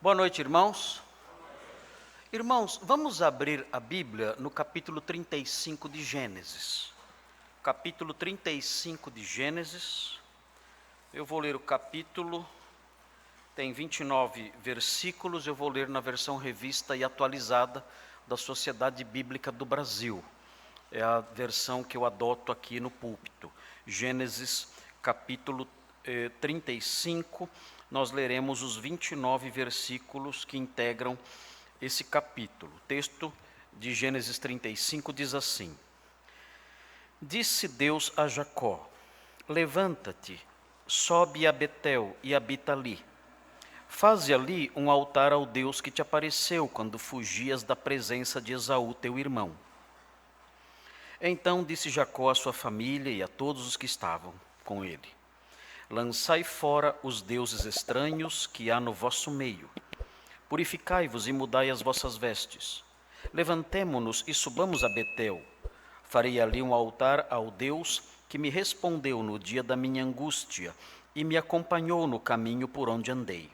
Boa noite, irmãos. Irmãos, vamos abrir a Bíblia no capítulo 35 de Gênesis. Capítulo 35 de Gênesis. Eu vou ler o capítulo, tem 29 versículos, eu vou ler na versão revista e atualizada da Sociedade Bíblica do Brasil. É a versão que eu adoto aqui no púlpito. Gênesis, capítulo 35, nós leremos os 29 versículos que integram esse capítulo. O texto de Gênesis 35 diz assim: Disse Deus a Jacó: Levanta-te, sobe a Betel e habita ali. Faze ali um altar ao Deus que te apareceu quando fugias da presença de Esaú, teu irmão. Então disse Jacó à sua família e a todos os que estavam com ele: Lançai fora os deuses estranhos que há no vosso meio. Purificai-vos e mudai as vossas vestes. Levantemo-nos e subamos a Betel. Farei ali um altar ao Deus que me respondeu no dia da minha angústia e me acompanhou no caminho por onde andei.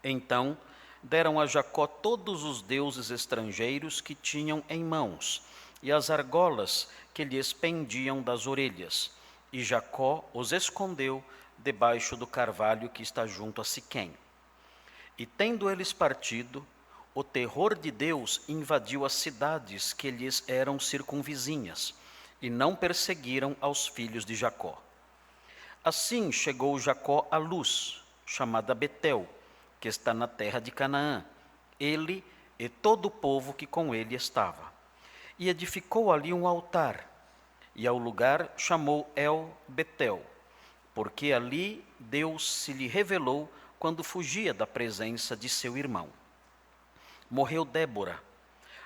Então deram a Jacó todos os deuses estrangeiros que tinham em mãos e as argolas que lhes pendiam das orelhas. E Jacó os escondeu debaixo do carvalho que está junto a Siquém. E tendo eles partido, o terror de Deus invadiu as cidades que lhes eram circunvizinhas, e não perseguiram aos filhos de Jacó. Assim chegou Jacó à Luz, chamada Betel, que está na terra de Canaã, ele e todo o povo que com ele estava. E edificou ali um altar, e ao lugar chamou El Betel, porque ali Deus se lhe revelou quando fugia da presença de seu irmão. Morreu Débora,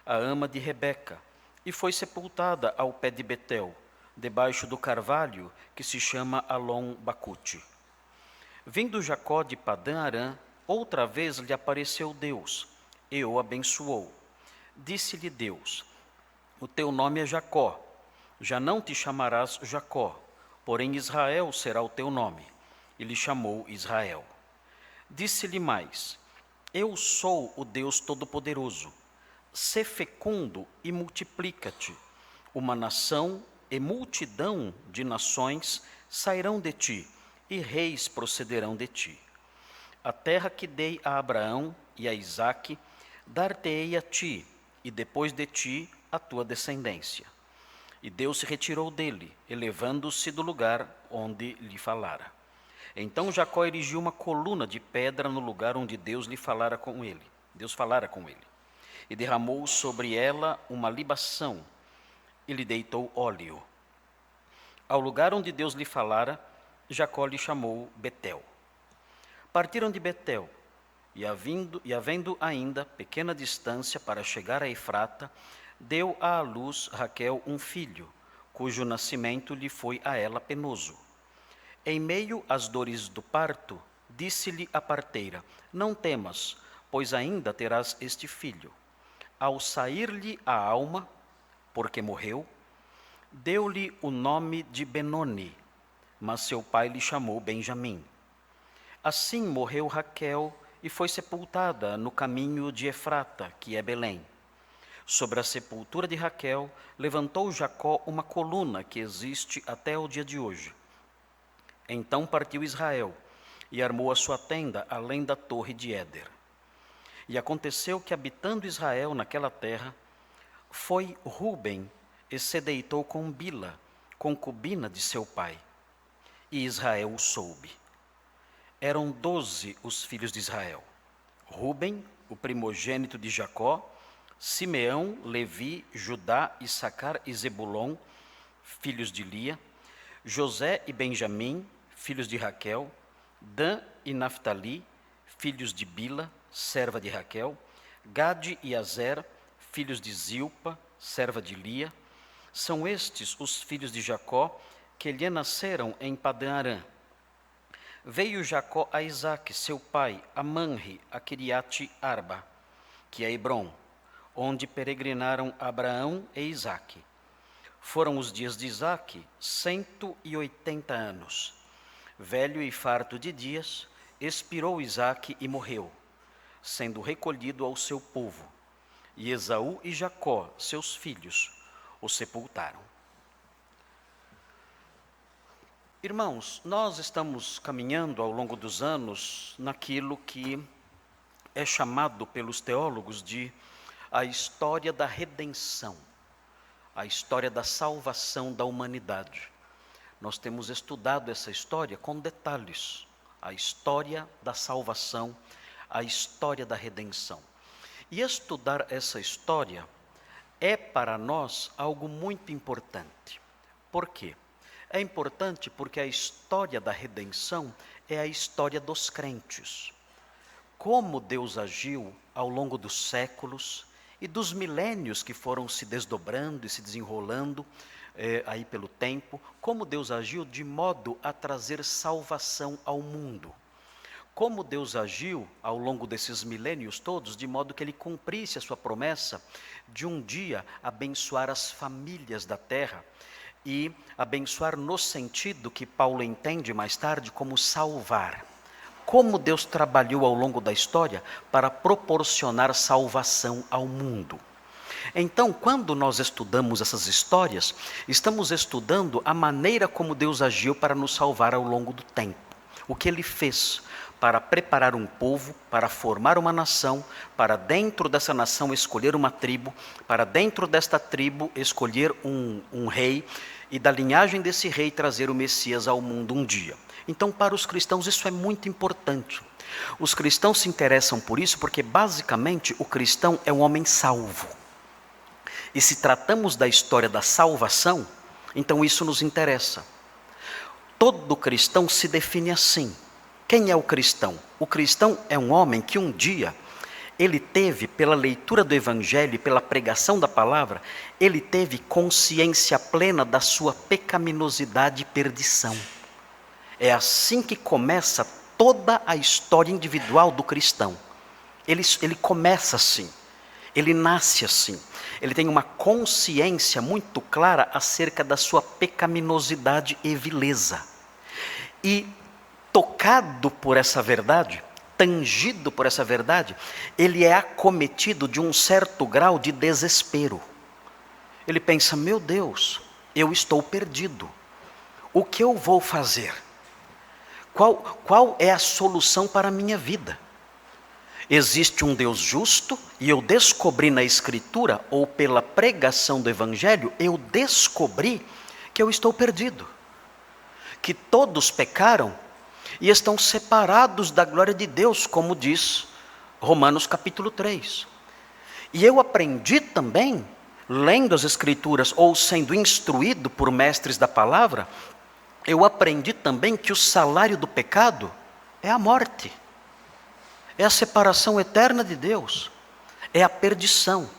a ama de Rebeca, e foi sepultada ao pé de Betel, debaixo do carvalho que se chama Alon-Bacute. Vindo Jacó de Padã-Arã, outra vez lhe apareceu Deus, e o abençoou. Disse-lhe Deus: O teu nome é Jacó, já não te chamarás Jacó, porém Israel será o teu nome. E lhe chamou Israel. Disse-lhe mais: Eu sou o Deus Todo-Poderoso. Sê fecundo e multiplica-te. Uma nação e multidão de nações sairão de ti, e reis procederão de ti. A terra que dei a Abraão e a Isaque, dar-te-ei a ti, e depois de ti a tua descendência. E Deus se retirou dele, elevando-se do lugar onde lhe falara. Então Jacó erigiu uma coluna de pedra no lugar onde Deus falara com ele. E derramou sobre ela uma libação, e lhe deitou óleo. Ao lugar onde Deus lhe falara, Jacó lhe chamou Betel. Partiram de Betel, e havendo ainda pequena distância para chegar a Efrata, deu à luz Raquel um filho, cujo nascimento lhe foi a ela penoso. Em meio às dores do parto, disse-lhe a parteira: Não temas, pois ainda terás este filho. Ao sair-lhe a alma, porque morreu, deu-lhe o nome de Benoni, mas seu pai lhe chamou Benjamim. Assim morreu Raquel e foi sepultada no caminho de Efrata, que é Belém. Sobre a sepultura de Raquel, levantou Jacó uma coluna que existe até o dia de hoje. Então partiu Israel e armou a sua tenda além da torre de Éder. E aconteceu que, habitando Israel naquela terra, foi Ruben e se deitou com Bila, concubina de seu pai. E Israel o soube. Eram 12 os filhos de Israel: Ruben, o primogênito de Jacó, Simeão, Levi, Judá, Issacar e Zebulon, filhos de Lia, José e Benjamim, filhos de Raquel, Dan e Naftali, filhos de Bila, serva de Raquel, Gade e Azer, filhos de Zilpa, serva de Lia. São estes os filhos de Jacó que lhe nasceram em Padã-Arã. Veio Jacó a Isaque, seu pai, a Manre, a Quiriate-Arba, que é Hebrom, onde peregrinaram Abraão e Isaque. Foram os dias de Isaque 180 anos. Velho e farto de dias, expirou Isaque e morreu. sendo recolhido ao seu povo. E Esaú e Jacó, seus filhos, o sepultaram. Irmãos, nós estamos caminhando ao longo dos anos naquilo que é chamado pelos teólogos de a história da redenção, a história da salvação da humanidade. Nós temos estudado essa história com detalhes, a história da salvação, a história da redenção. E estudar essa história é para nós algo muito importante. Por quê? É importante porque a história da redenção é a história dos crentes. Como Deus agiu ao longo dos séculos e dos milênios que foram se desdobrando e se desenrolando aí pelo tempo, como Deus agiu de modo a trazer salvação ao mundo. Como Deus agiu ao longo desses milênios todos, de modo que Ele cumprisse a sua promessa de um dia abençoar as famílias da terra, e abençoar no sentido que Paulo entende mais tarde como salvar. Como Deus trabalhou ao longo da história para proporcionar salvação ao mundo. Então, quando nós estudamos essas histórias, estamos estudando a maneira como Deus agiu para nos salvar ao longo do tempo. O que Ele fez para preparar um povo, para formar uma nação, para dentro dessa nação escolher uma tribo, para dentro desta tribo escolher um rei, e da linhagem desse rei trazer o Messias ao mundo um dia. Então, para os cristãos isso é muito importante. Os cristãos se interessam por isso porque, basicamente, o cristão é um homem salvo. E se tratamos da história da salvação, então isso nos interessa. Todo cristão se define assim. Quem é o cristão? O cristão é um homem que um dia, ele teve, pela leitura do Evangelho e pela pregação da palavra, ele teve consciência plena da sua pecaminosidade e perdição. É assim que começa toda a história individual do cristão. Ele começa assim, ele nasce assim. Ele tem uma consciência muito clara acerca da sua pecaminosidade e vileza. E tocado por essa verdade, tangido por essa verdade, ele é acometido de um certo grau de desespero. Ele pensa, meu Deus, eu estou perdido. O que eu vou fazer? Qual é a solução para a minha vida? Existe um Deus justo e eu descobri na Escritura, ou pela pregação do Evangelho, eu descobri que eu estou perdido. Que todos pecaram e estão separados da glória de Deus, como diz Romanos capítulo 3. E eu aprendi também, lendo as Escrituras ou sendo instruído por mestres da palavra, eu aprendi também que o salário do pecado é a morte. É a separação eterna de Deus. É a perdição.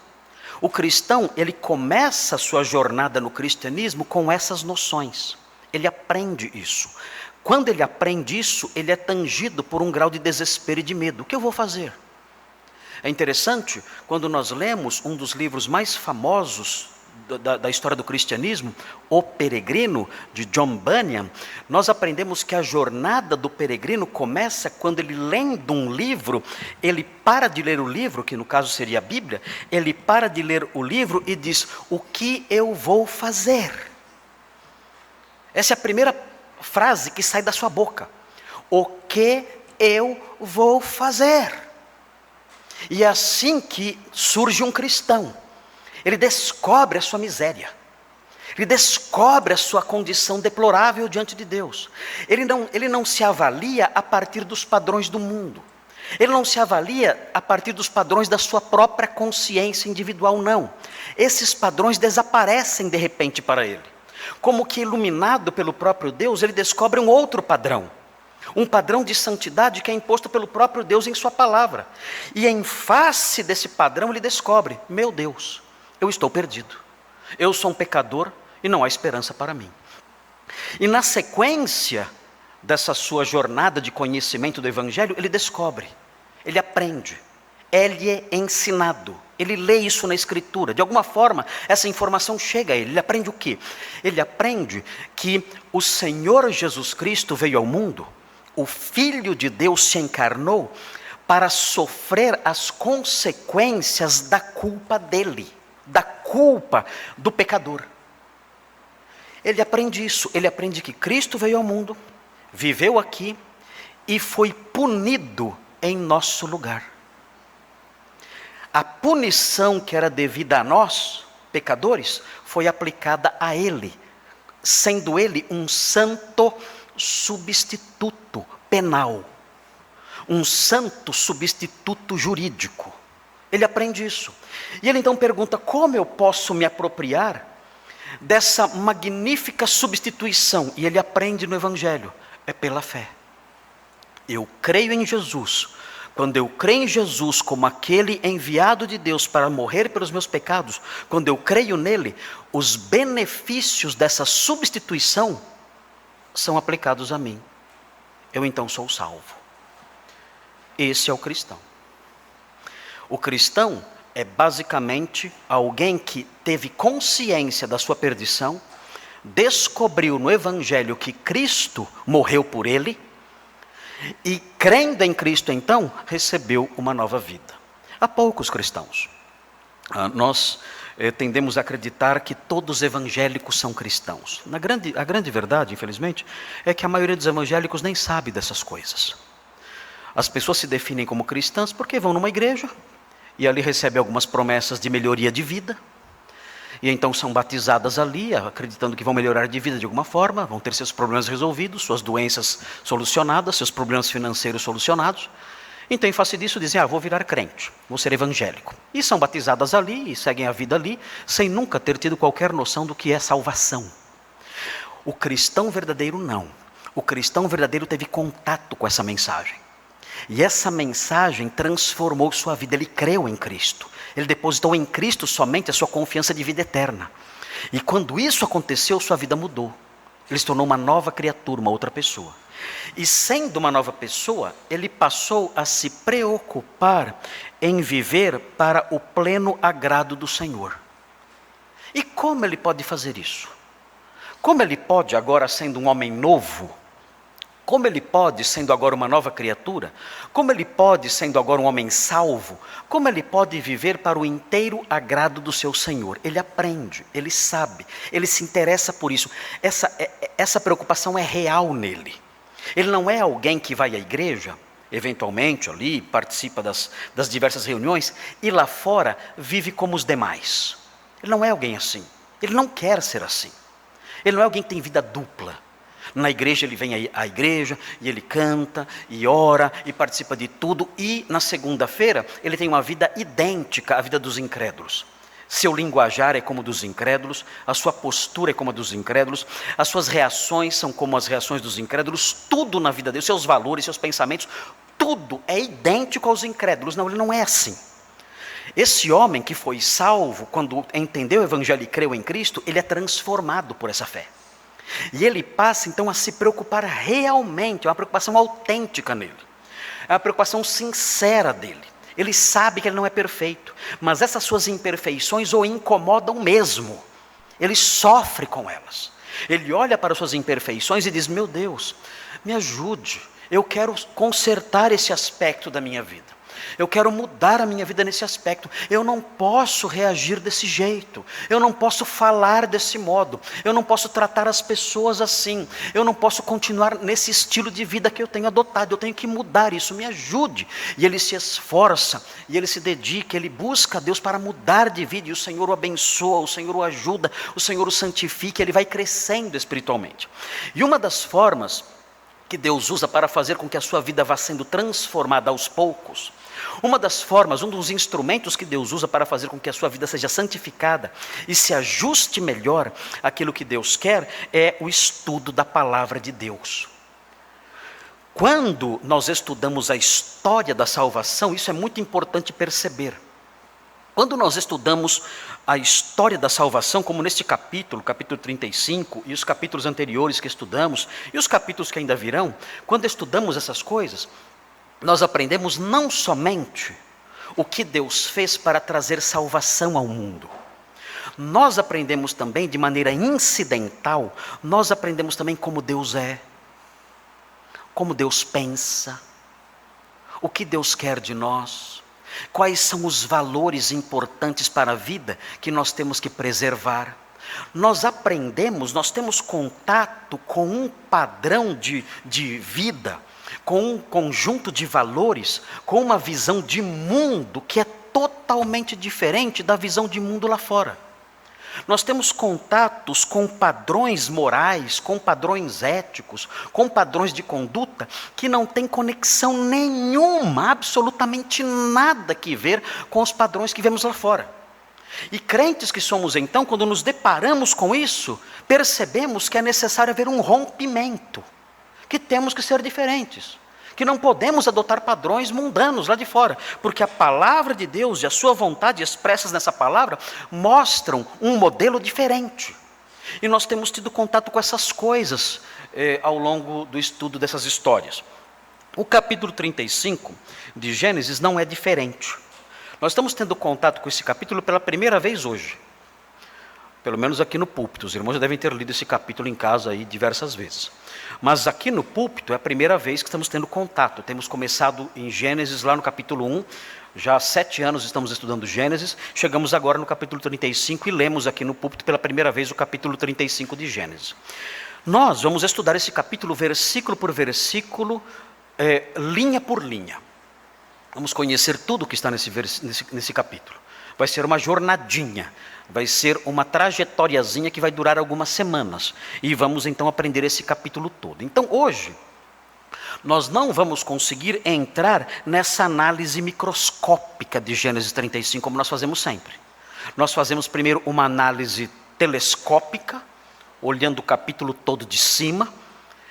O cristão, ele começa a sua jornada no cristianismo com essas noções. Ele aprende isso. Quando ele aprende isso, ele é tangido por um grau de desespero e de medo. O que eu vou fazer? É interessante, quando nós lemos um dos livros mais famosos da história do cristianismo, O Peregrino, de John Bunyan, nós aprendemos que a jornada do peregrino começa quando ele, lendo um livro, ele para de ler o livro, que no caso seria a Bíblia, ele para de ler o livro e diz, o que eu vou fazer? Essa é a primeira frase que sai da sua boca. O que eu vou fazer? E é assim que surge um cristão. Ele descobre a sua miséria. Ele descobre a sua condição deplorável diante de Deus. Ele não se avalia a partir dos padrões do mundo. Ele não se avalia a partir dos padrões da sua própria consciência individual, não. Esses padrões desaparecem de repente para ele. Como que iluminado pelo próprio Deus, ele descobre um outro padrão. Um padrão de santidade que é imposto pelo próprio Deus em sua palavra. E em face desse padrão ele descobre, meu Deus, eu estou perdido. Eu sou um pecador e não há esperança para mim. E na sequência dessa sua jornada de conhecimento do Evangelho, ele descobre, ele aprende, ele é ensinado. Ele lê isso na Escritura. De alguma forma, essa informação chega a ele. Ele aprende o quê? Ele aprende que o Senhor Jesus Cristo veio ao mundo, o Filho de Deus se encarnou, para sofrer as consequências da culpa dele, da culpa do pecador. Ele aprende isso, ele aprende que Cristo veio ao mundo, viveu aqui e foi punido em nosso lugar. A punição que era devida a nós, pecadores, foi aplicada a ele, sendo ele um santo substituto penal, um santo substituto jurídico. Ele aprende isso. E ele então pergunta: como eu posso me apropriar dessa magnífica substituição? E ele aprende no Evangelho: é pela fé. Eu creio em Jesus. Quando eu creio em Jesus como aquele enviado de Deus para morrer pelos meus pecados, quando eu creio nele, os benefícios dessa substituição são aplicados a mim. Eu então sou salvo. Esse é o cristão. O cristão é basicamente alguém que teve consciência da sua perdição, descobriu no Evangelho que Cristo morreu por ele, e crendo em Cristo então, recebeu uma nova vida. Há poucos cristãos. Nós tendemos a acreditar que todos os evangélicos são cristãos. A grande verdade, infelizmente, é que a maioria dos evangélicos nem sabe dessas coisas. As pessoas se definem como cristãs porque vão numa igreja e ali recebem algumas promessas de melhoria de vida, e então são batizadas ali, acreditando que vão melhorar de vida de alguma forma, vão ter seus problemas resolvidos, suas doenças solucionadas, seus problemas financeiros solucionados. Então, em face disso, dizem: vou virar crente, vou ser evangélico. E são batizadas ali e seguem a vida ali, sem nunca ter tido qualquer noção do que é salvação. O cristão verdadeiro não. O cristão verdadeiro teve contato com essa mensagem. E essa mensagem transformou sua vida. Ele creu em Cristo. Ele depositou em Cristo somente a sua confiança de vida eterna. E quando isso aconteceu, sua vida mudou. Ele se tornou uma nova criatura, uma outra pessoa. E sendo uma nova pessoa, ele passou a se preocupar em viver para o pleno agrado do Senhor. E como ele pode fazer isso? Como ele pode, agora sendo um homem novo, como ele pode, sendo agora uma nova criatura, como ele pode, sendo agora um homem salvo, como ele pode viver para o inteiro agrado do seu Senhor? Ele aprende, ele sabe, ele se interessa por isso. Essa preocupação é real nele. Ele não é alguém que vai à igreja, eventualmente ali, participa das diversas reuniões, e lá fora vive como os demais. Ele não é alguém assim, ele não quer ser assim. Ele não é alguém que tem vida dupla. Na igreja ele vem à igreja, e ele canta, e ora, e participa de tudo, e na segunda-feira ele tem uma vida idêntica à vida dos incrédulos. Seu linguajar é como dos incrédulos, a sua postura é como a dos incrédulos, as suas reações são como as reações dos incrédulos, tudo na vida dele, seus valores, seus pensamentos, tudo é idêntico aos incrédulos. Não, ele não é assim. Esse homem que foi salvo, quando entendeu o Evangelho e creu em Cristo, ele é transformado por essa fé. E ele passa então a se preocupar realmente, é uma preocupação autêntica nele, é uma preocupação sincera dele. Ele sabe que ele não é perfeito, mas essas suas imperfeições o incomodam mesmo. Ele sofre com elas. Ele olha para as suas imperfeições e diz: meu Deus, me ajude, eu quero consertar esse aspecto da minha vida. Eu quero mudar a minha vida nesse aspecto. Eu não posso reagir desse jeito. Eu não posso falar desse modo. Eu não posso tratar as pessoas assim. Eu não posso continuar nesse estilo de vida que eu tenho adotado. Eu tenho que mudar isso. Me ajude. E ele se esforça, e ele se dedica, ele busca a Deus para mudar de vida. E o Senhor o abençoa, o Senhor o ajuda, o Senhor o santifica. Ele vai crescendo espiritualmente. E uma das formas que Deus usa para fazer com que a sua vida vá sendo transformada aos poucos, uma das formas, um dos instrumentos que Deus usa para fazer com que a sua vida seja santificada e se ajuste melhor àquilo que Deus quer, é o estudo da palavra de Deus. Quando nós estudamos a história da salvação, isso é muito importante perceber. Quando nós estudamos a história da salvação, como neste capítulo 35, e os capítulos anteriores que estudamos, e os capítulos que ainda virão, quando estudamos essas coisas, nós aprendemos não somente o que Deus fez para trazer salvação ao mundo. Nós aprendemos também, de maneira incidental, nós aprendemos também como Deus é, como Deus pensa, o que Deus quer de nós, quais são os valores importantes para a vida que nós temos que preservar. Nós aprendemos, nós temos contato com um padrão de vida, com um conjunto de valores, com uma visão de mundo que é totalmente diferente da visão de mundo lá fora. Nós temos contatos com padrões morais, com padrões éticos, com padrões de conduta que não têm conexão nenhuma, absolutamente nada que ver com os padrões que vemos lá fora. E crentes que somos então, quando nos deparamos com isso, percebemos que é necessário haver um rompimento, que temos que ser diferentes, que não podemos adotar padrões mundanos lá de fora, porque a palavra de Deus e a sua vontade expressas nessa palavra mostram um modelo diferente. E nós temos tido contato com essas coisas ao longo do estudo dessas histórias. O capítulo 35 de Gênesis não é diferente. Nós estamos tendo contato com esse capítulo pela primeira vez hoje. Pelo menos aqui no púlpito. Os irmãos já devem ter lido esse capítulo em casa aí diversas vezes. Mas aqui no púlpito é a primeira vez que estamos tendo contato. Temos começado em Gênesis, lá no capítulo 1. Já há 7 anos estamos estudando Gênesis. Chegamos agora no capítulo 35 e lemos aqui no púlpito pela primeira vez o capítulo 35 de Gênesis. Nós vamos estudar esse capítulo versículo por versículo, linha por linha. Vamos conhecer tudo o que está nesse capítulo. Vai ser uma jornadinha, vai ser uma trajetóriazinha que vai durar algumas semanas. E vamos então aprender esse capítulo todo. Então hoje, nós não vamos conseguir entrar nessa análise microscópica de Gênesis 35, como nós fazemos sempre. Nós fazemos primeiro uma análise telescópica, olhando o capítulo todo de cima,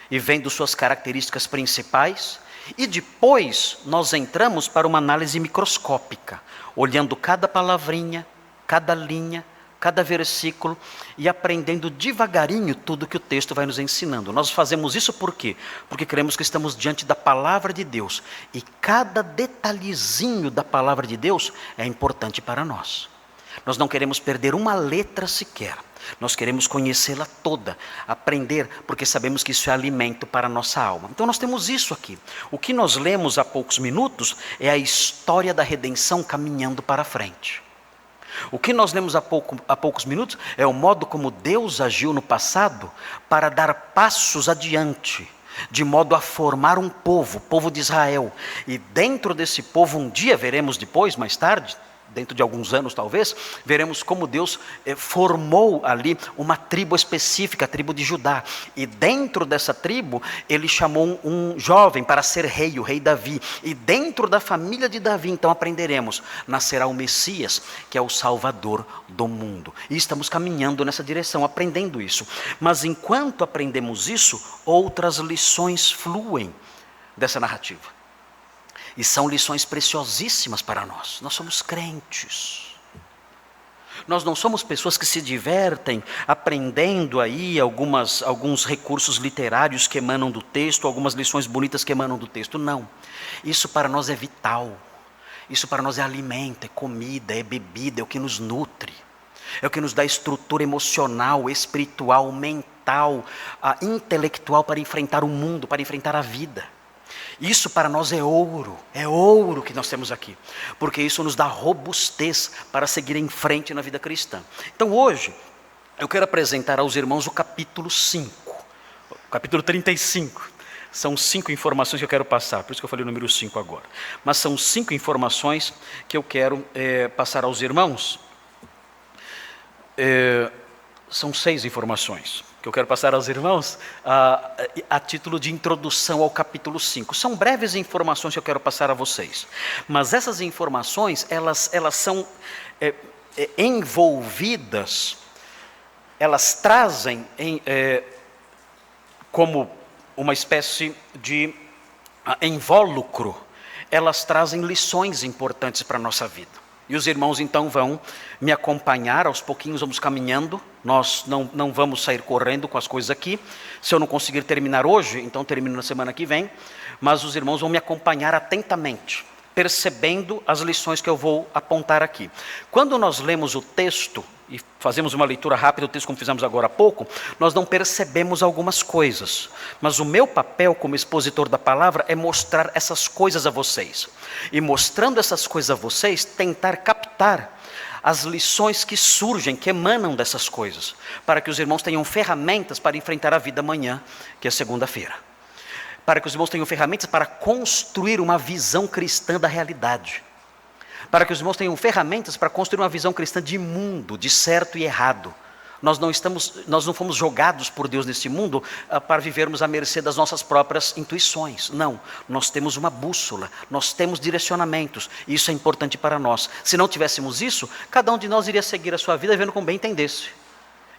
e vendo suas características principais. E depois nós entramos para uma análise microscópica, olhando cada palavrinha, cada linha, cada versículo e aprendendo devagarinho tudo que o texto vai nos ensinando. Nós fazemos isso por quê? Porque cremos que estamos diante da palavra de Deus e cada detalhezinho da palavra de Deus é importante para nós. Nós não queremos perder uma letra sequer. Nós queremos conhecê-la toda, aprender, porque sabemos que isso é alimento para a nossa alma. Então nós temos isso aqui. O que nós lemos há poucos minutos é a história da redenção caminhando para a frente. O que nós lemos há poucos minutos é o modo como Deus agiu no passado para dar passos adiante, de modo a formar um povo, o povo de Israel. E dentro desse povo, um dia veremos depois, mais tarde, dentro de alguns anos talvez, veremos como Deus formou ali uma tribo específica, a tribo de Judá. E dentro dessa tribo, ele chamou um jovem para ser rei, o rei Davi. E dentro da família de Davi, então aprenderemos, nascerá o Messias, que é o Salvador do mundo. E estamos caminhando nessa direção, aprendendo isso. Mas enquanto aprendemos isso, outras lições fluem dessa narrativa. E são lições preciosíssimas para nós. Nós somos crentes. Nós não somos pessoas que se divertem aprendendo aí alguns recursos literários que emanam do texto, algumas lições bonitas que emanam do texto. Não. Isso para nós é vital. Isso para nós é alimento, é comida, é bebida, é o que nos nutre. É o que nos dá estrutura emocional, espiritual, mental, intelectual para enfrentar o mundo, para enfrentar a vida. Isso para nós é ouro que nós temos aqui, porque isso nos dá robustez para seguir em frente na vida cristã. Então hoje, eu quero apresentar aos irmãos o capítulo 5, o capítulo 35. São 5 informações que eu quero passar, por isso que eu falei o número 5 agora. Mas são 5 informações que eu quero passar aos irmãos. São 6 informações que eu quero passar aos irmãos a título de introdução ao capítulo 5. São breves informações que eu quero passar a vocês. Mas essas informações, elas são envolvidas, elas trazem como uma espécie de invólucro, elas trazem lições importantes para a nossa vida. E os irmãos então vão me acompanhar, aos pouquinhos vamos caminhando, nós não vamos sair correndo com as coisas aqui. Se eu não conseguir terminar hoje, então termino na semana que vem, mas os irmãos vão me acompanhar atentamente, percebendo as lições que eu vou apontar aqui. Quando nós lemos o texto e fazemos uma leitura rápida do texto como fizemos agora há pouco, nós não percebemos algumas coisas. Mas o meu papel como expositor da palavra é mostrar essas coisas a vocês. E mostrando essas coisas a vocês, tentar captar as lições que surgem, que emanam dessas coisas, para que os irmãos tenham ferramentas para enfrentar a vida amanhã, que é segunda-feira. Para que os irmãos tenham ferramentas para construir uma visão cristã da realidade. Para que os irmãos tenham ferramentas para construir uma visão cristã de mundo, de certo e errado. Nós não fomos jogados por Deus nesse mundo para vivermos à mercê das nossas próprias intuições. Não, nós temos uma bússola, nós temos direcionamentos, e isso é importante para nós. Se não tivéssemos isso, cada um de nós iria seguir a sua vida vendo como bem entendesse.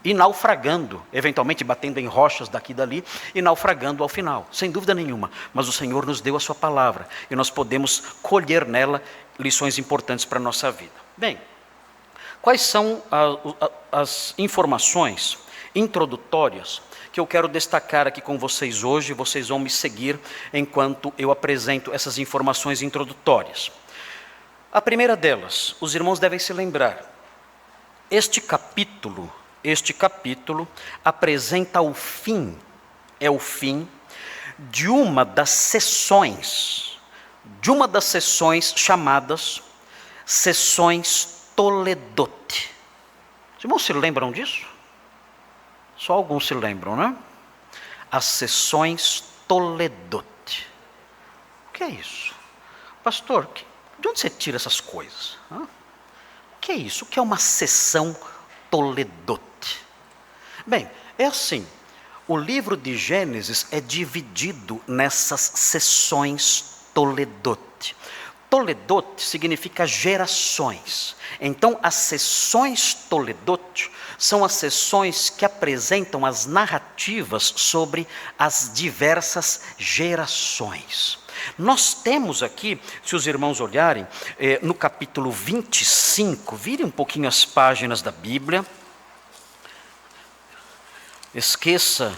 E naufragando, eventualmente batendo em rochas daqui e dali, e naufragando ao final, sem dúvida nenhuma. Mas o Senhor nos deu a sua palavra, e nós podemos colher nela lições importantes para a nossa vida. Bem, quais são as informações introdutórias que eu quero destacar aqui com vocês hoje? Vocês vão me seguir enquanto eu apresento essas informações introdutórias. A primeira delas, os irmãos devem se lembrar, este capítulo apresenta o fim de uma das sessões chamadas sessões Toledote. Os irmãos se lembram disso? Só alguns se lembram, né? As sessões Toledote. O que é isso? Pastor, de onde você tira essas coisas? O que é isso? O que é uma sessão Toledote? Bem, é assim, o livro de Gênesis é dividido nessas sessões Toledote. Toledote significa gerações. Então, as sessões Toledote são as sessões que apresentam as narrativas sobre as diversas gerações. Nós temos aqui, se os irmãos olharem, no capítulo 25, virem um pouquinho as páginas da Bíblia. Esqueça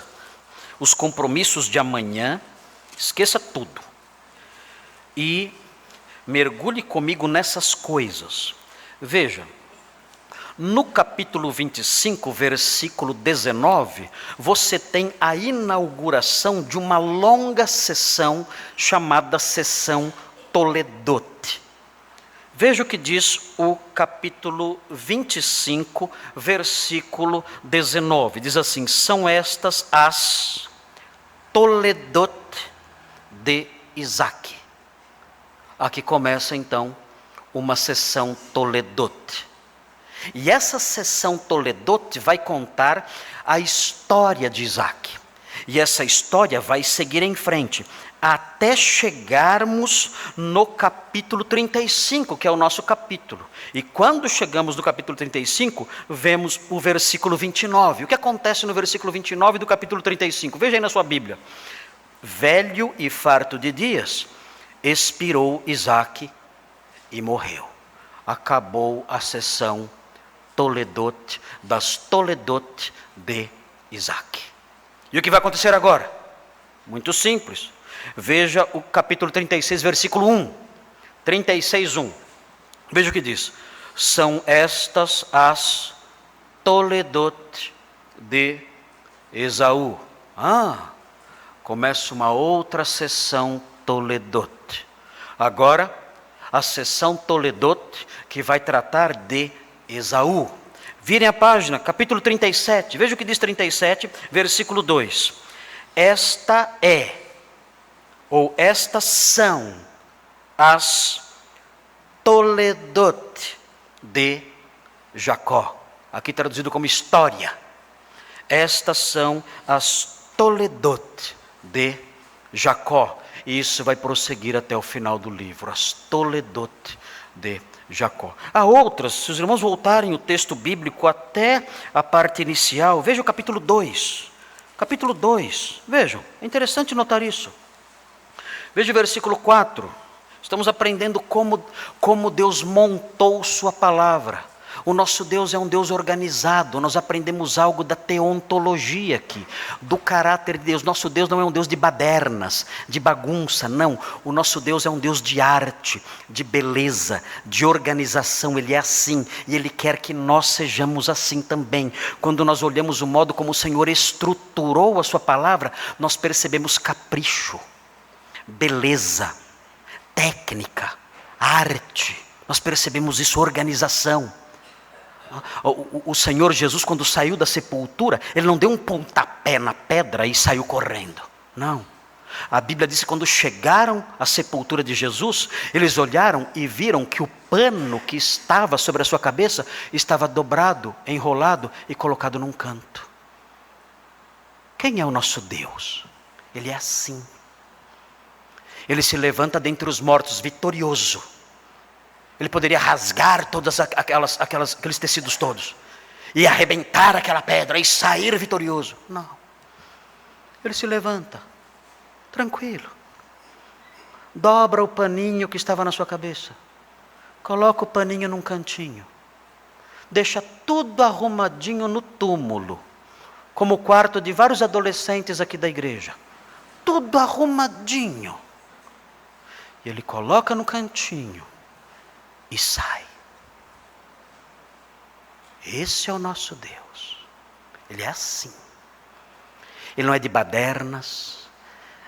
os compromissos de amanhã, esqueça tudo. E mergulhe comigo nessas coisas. Veja, no capítulo 25, versículo 19, você tem a inauguração de uma longa sessão chamada sessão Toledote. Veja o que diz o capítulo 25, versículo 19. Diz assim: são estas as Toledote de Isaque. Aqui começa então uma sessão Toledote. E essa sessão Toledote vai contar a história de Isaque. E essa história vai seguir em frente, até chegarmos no capítulo 35, que é o nosso capítulo. E quando chegamos no capítulo 35, vemos o versículo 29. O que acontece no versículo 29 do capítulo 35? Veja aí na sua Bíblia. Velho e farto de dias, expirou Isaque e morreu. Acabou a sessão Toledote, das Toledote de Isaque. E o que vai acontecer agora? Muito simples. Veja o capítulo 36, versículo 1. 36, 1. Veja o que diz. São estas as Toledote de Esaú. Começa uma outra sessão Toledote. Agora, a sessão Toledote que vai tratar de Esaú. Virem a página, capítulo 37. Veja o que diz 37, versículo 2. Esta é, ou estas são, as Toledote de Jacó. Aqui traduzido como história. Estas são as Toledote de Jacó. E isso vai prosseguir até o final do livro. As Toledote de Jacó. Há outras, se os irmãos voltarem o texto bíblico até a parte inicial, veja o capítulo 2. Capítulo 2, vejam, é interessante notar isso. Veja o versículo 4. Estamos aprendendo como Deus montou sua palavra. O nosso Deus é um Deus organizado. Nós aprendemos algo da teontologia aqui, do caráter de Deus. Nosso Deus não é um Deus de badernas, de bagunça, não. O nosso Deus é um Deus de arte, de beleza, de organização. Ele é assim e Ele quer que nós sejamos assim também. Quando nós olhamos o modo como o Senhor estruturou a sua palavra, nós percebemos capricho, beleza, técnica, arte. Nós percebemos isso, organização. O Senhor Jesus, quando saiu da sepultura, Ele não deu um pontapé na pedra e saiu correndo. Não. A Bíblia diz que quando chegaram à sepultura de Jesus, eles olharam e viram que o pano que estava sobre a sua cabeça estava dobrado, enrolado e colocado num canto. Quem é o nosso Deus? Ele é assim. Ele se levanta dentre os mortos vitorioso. Ele poderia rasgar todos aqueles tecidos todos e arrebentar aquela pedra e sair vitorioso. Não. Ele se levanta, tranquilo. Dobra o paninho que estava na sua cabeça. Coloca o paninho num cantinho. Deixa tudo arrumadinho no túmulo, como o quarto de vários adolescentes aqui da igreja. Tudo arrumadinho. E ele coloca no cantinho e sai. Esse é o nosso Deus. Ele é assim. Ele não é de badernas,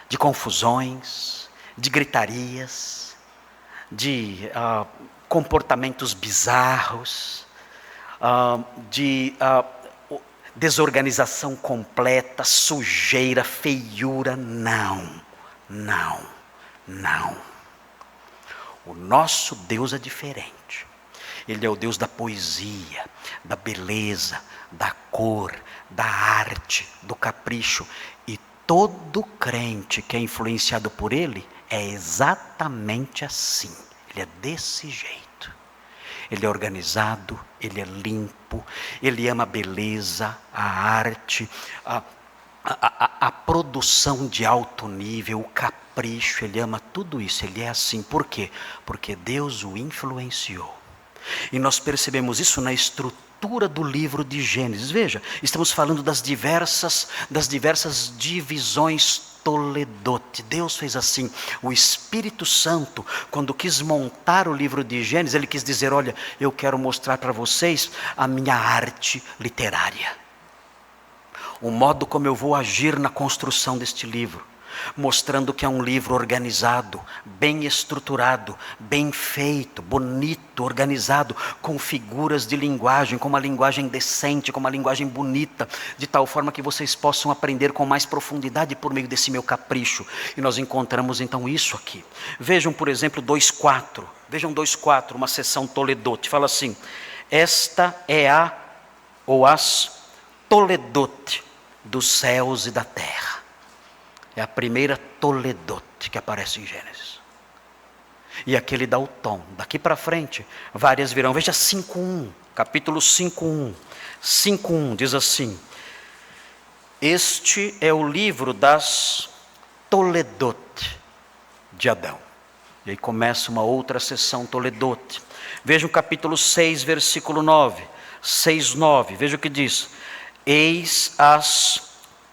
de confusões, de gritarias, de comportamentos bizarros, de desorganização completa, sujeira, feiura. Não, não, não. O nosso Deus é diferente. Ele é o Deus da poesia, da beleza, da cor, da arte, do capricho. E todo crente que é influenciado por Ele é exatamente assim. Ele é desse jeito. Ele é organizado, Ele é limpo, Ele ama a beleza, a arte, a produção de alto nível, o capricho. Ele ama tudo isso. Ele é assim. Por quê? Porque Deus o influenciou. E nós percebemos isso na estrutura do livro de Gênesis. Veja, estamos falando das diversas divisões Toledote. Deus fez assim. O Espírito Santo, quando quis montar o livro de Gênesis, Ele quis dizer: olha, eu quero mostrar para vocês a minha arte literária, o modo como eu vou agir na construção deste livro, mostrando que é um livro organizado, bem estruturado, bem feito, bonito, organizado, com figuras de linguagem, com uma linguagem decente, com uma linguagem bonita, de tal forma que vocês possam aprender com mais profundidade por meio desse meu capricho. E nós encontramos então isso aqui. Vejam, por exemplo, 2:4. Vejam 2:4, uma seção Toledote. Fala assim: esta é as Toledote dos céus e da terra. É a primeira Toledote que aparece em Gênesis. E aqui ele dá o tom. Daqui para frente, várias virão. Veja 5:1, capítulo 5:1. 5:1 diz assim: este é o livro das Toledote de Adão. E aí começa uma outra seção Toledote. Veja o capítulo 6, versículo 9. 6:9. Veja o que diz: eis as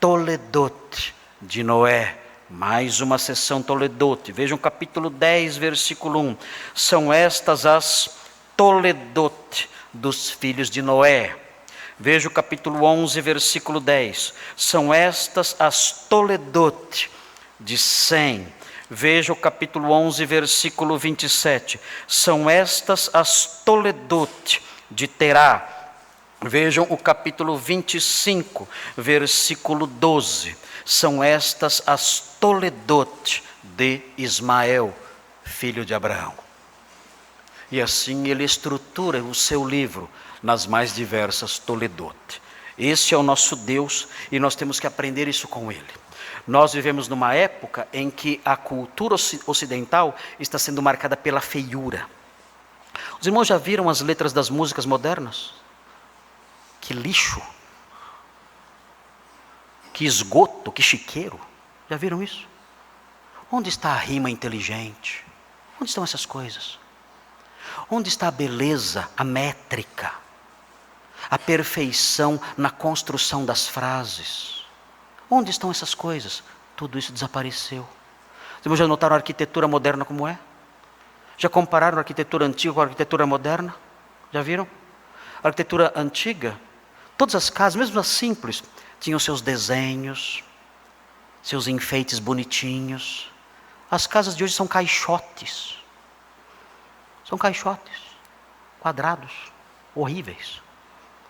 Toledote de Noé. Mais uma seção Toledote. Vejam o capítulo 10, versículo 1. São estas as Toledote dos filhos de Noé. Veja o capítulo 11, versículo 10. São estas as Toledote de Sem. Veja o capítulo 11, versículo 27. São estas as Toledote de Terá. Vejam o capítulo 25, versículo 12. São estas as Toledote de Ismael, filho de Abraão. E assim ele estrutura o seu livro nas mais diversas Toledote. Esse é o nosso Deus e nós temos que aprender isso com Ele. Nós vivemos numa época em que a cultura ocidental está sendo marcada pela feiura. Os irmãos já viram as letras das músicas modernas? Que lixo, que esgoto, que chiqueiro. Já viram isso? Onde está a rima inteligente? Onde estão essas coisas? Onde está a beleza, a métrica, a perfeição na construção das frases. Onde estão essas coisas? Tudo isso desapareceu. Vocês já notaram a arquitetura moderna como é? Já compararam a arquitetura antiga com a arquitetura moderna? Já viram? A arquitetura antiga, todas as casas, mesmo as simples, tinham seus desenhos, seus enfeites bonitinhos. As casas de hoje são caixotes. São caixotes, quadrados, horríveis.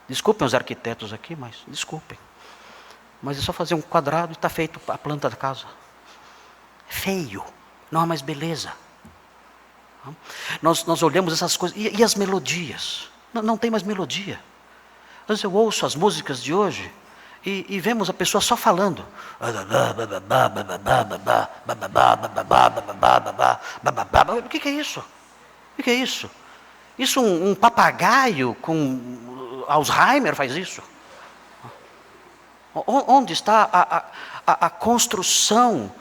Desculpem os arquitetos aqui, mas desculpem. Mas é só fazer um quadrado e está feito a planta da casa. Feio, não há mais beleza. Nós olhamos essas coisas, e as melodias? Não tem mais melodia. Às vezes eu ouço as músicas de hoje e vemos a pessoa só falando. O que é isso? O que é isso? Isso um papagaio com Alzheimer faz isso? Onde está a construção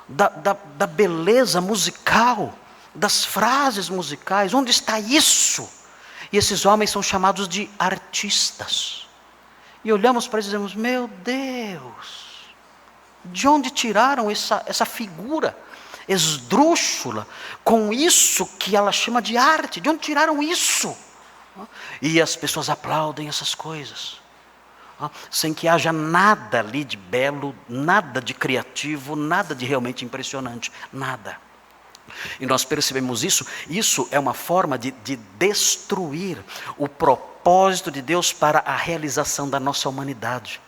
da beleza musical, das frases musicais? Onde está isso? E esses homens são chamados de artistas. E olhamos para eles e dizemos, meu Deus, de onde tiraram essa figura esdrúxula, com isso que ela chama de arte? De onde tiraram isso? E as pessoas aplaudem essas coisas, sem que haja nada ali de belo, nada de criativo, nada de realmente impressionante, nada. E nós percebemos isso é uma forma de destruir o propósito de Deus para a realização da nossa humanidade.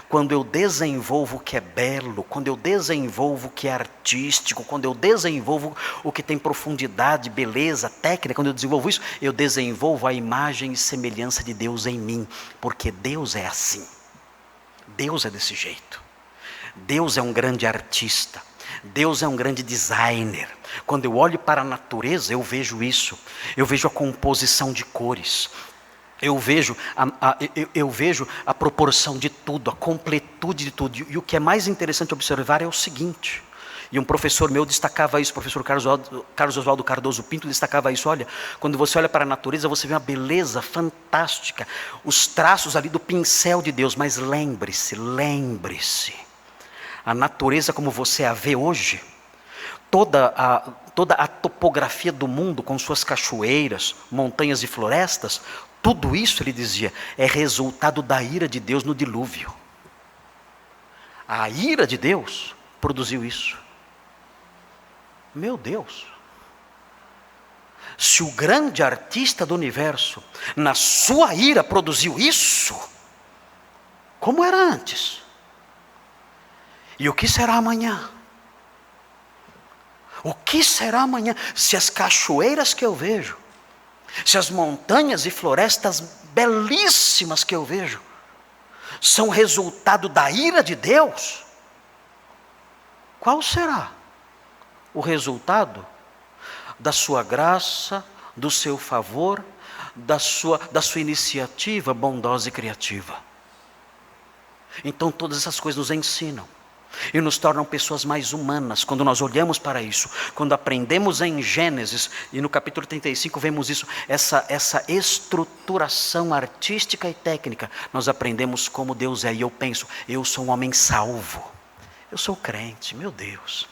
Quando eu desenvolvo o que é belo, quando eu desenvolvo o que é artístico, quando eu desenvolvo o que tem profundidade, beleza, técnica, quando eu desenvolvo isso, eu desenvolvo a imagem e semelhança de Deus em mim, porque Deus é assim. Deus é desse jeito. Deus é um grande artista. Deus é um grande designer. Quando eu olho para a natureza, eu vejo isso. Eu vejo a composição de cores. Eu vejo a proporção de tudo, a completude de tudo. E o que é mais interessante observar é o seguinte. E um professor meu destacava isso, o professor Carlos Oswaldo Cardoso Pinto destacava isso. Olha, quando você olha para a natureza, você vê uma beleza fantástica. Os traços ali do pincel de Deus. Mas lembre-se. A natureza como você a vê hoje, toda a topografia do mundo, com suas cachoeiras, montanhas e florestas, tudo isso, ele dizia, é resultado da ira de Deus no dilúvio. A ira de Deus produziu isso. Meu Deus! Se o grande artista do universo, na sua ira, produziu isso, como era antes? E o que será amanhã? O que será amanhã se as cachoeiras que eu vejo, se as montanhas e florestas belíssimas que eu vejo, são resultado da ira de Deus? Qual será o resultado da sua graça, do seu favor, da sua iniciativa bondosa e criativa? Então todas essas coisas nos ensinam e nos tornam pessoas mais humanas, quando nós olhamos para isso, quando aprendemos em Gênesis, e no capítulo 35 vemos isso, essa estruturação artística e técnica, nós aprendemos como Deus é. E eu penso, eu sou um homem salvo, eu sou crente, meu Deus,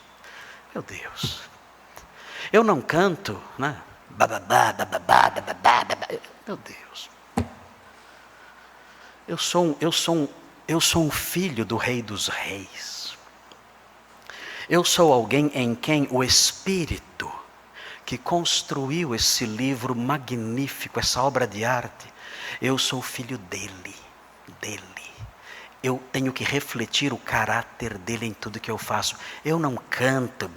eu não canto, né? Meu Deus, eu sou um filho do Rei dos Reis. Eu sou alguém em quem o Espírito que construiu esse livro magnífico, essa obra de arte, eu sou filho dele. Eu tenho que refletir o caráter dele em tudo que eu faço. Eu não canto.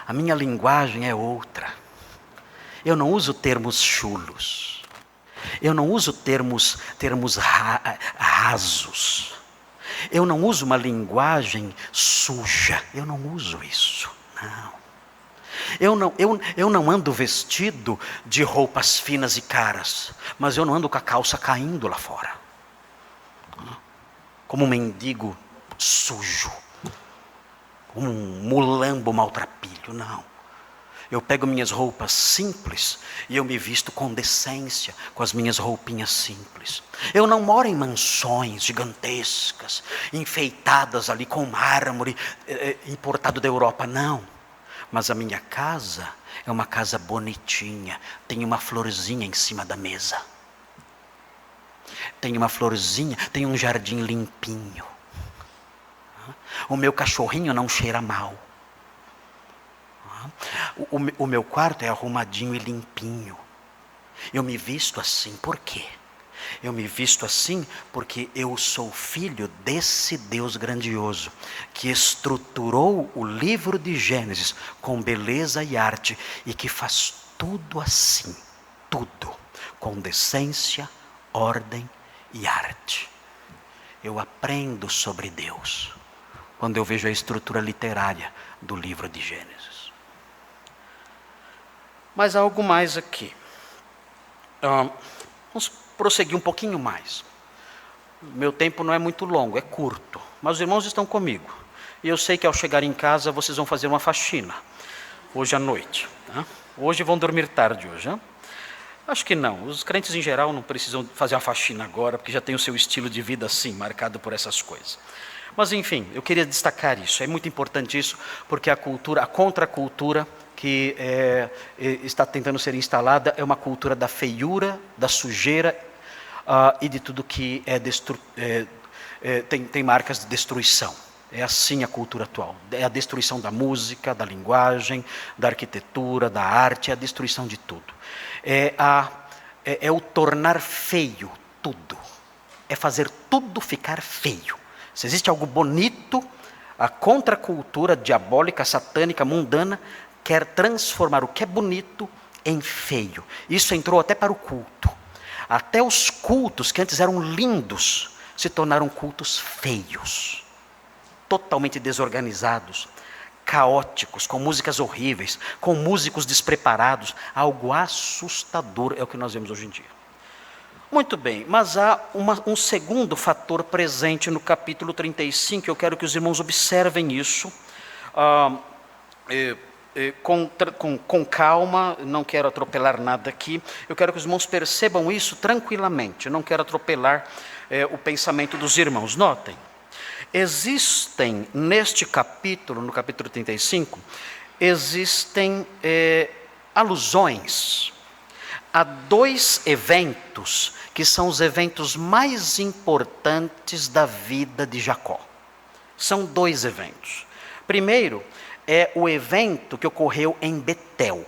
A minha linguagem é outra. Eu não uso termos chulos. Eu não uso termos rasos. Eu não uso uma linguagem suja. Eu não uso isso. Não. Eu não ando vestido de roupas finas e caras, mas eu não ando com a calça caindo lá fora, como um mendigo sujo, um mulambo maltrapilho. Não. Eu pego minhas roupas simples e eu me visto com decência, com as minhas roupinhas simples. Eu não moro em mansões gigantescas, enfeitadas ali com mármore importado da Europa, não. Mas a minha casa é uma casa bonitinha, tem uma florzinha em cima da mesa. Tem uma florzinha, tem um jardim limpinho. O meu cachorrinho não cheira mal. O meu quarto é arrumadinho e limpinho. Eu me visto assim, por quê? Eu me visto assim porque eu sou filho desse Deus grandioso, que estruturou o livro de Gênesis com beleza e arte, e que faz tudo assim, tudo, com decência, ordem e arte. Eu aprendo sobre Deus quando eu vejo a estrutura literária do livro de Gênesis. Mas há algo mais aqui. Vamos prosseguir um pouquinho mais. Meu tempo não é muito longo, é curto. Mas os irmãos estão comigo. E eu sei que ao chegar em casa vocês vão fazer uma faxina. Hoje à noite. Hoje vão dormir tarde hoje. Acho que não. Os crentes em geral não precisam fazer uma faxina agora, porque já tem o seu estilo de vida assim, marcado por essas coisas. Mas enfim, eu queria destacar isso. É muito importante isso, porque a contracultura que está tentando ser instalada é uma cultura da feiura, da sujeira e de tudo que tem marcas de destruição. É assim a cultura atual. É a destruição da música, da linguagem, da arquitetura, da arte, é a destruição de tudo. É o tornar feio tudo. É fazer tudo ficar feio. Se existe algo bonito, a contracultura diabólica, satânica, mundana, quer transformar o que é bonito em feio. Isso entrou até para o culto. Até os cultos que antes eram lindos se tornaram cultos feios, totalmente desorganizados, caóticos, com músicas horríveis, com músicos despreparados. Algo assustador é o que nós vemos hoje em dia. Muito bem, mas há um segundo fator presente no capítulo 35, eu quero que os irmãos observem isso com calma, não quero atropelar nada aqui, eu quero que os irmãos percebam isso tranquilamente, não quero atropelar o pensamento dos irmãos. Notem, existem neste capítulo, no capítulo 35, existem alusões a dois eventos que são os eventos mais importantes da vida de Jacó. São dois eventos. Primeiro é o evento que ocorreu em Betel.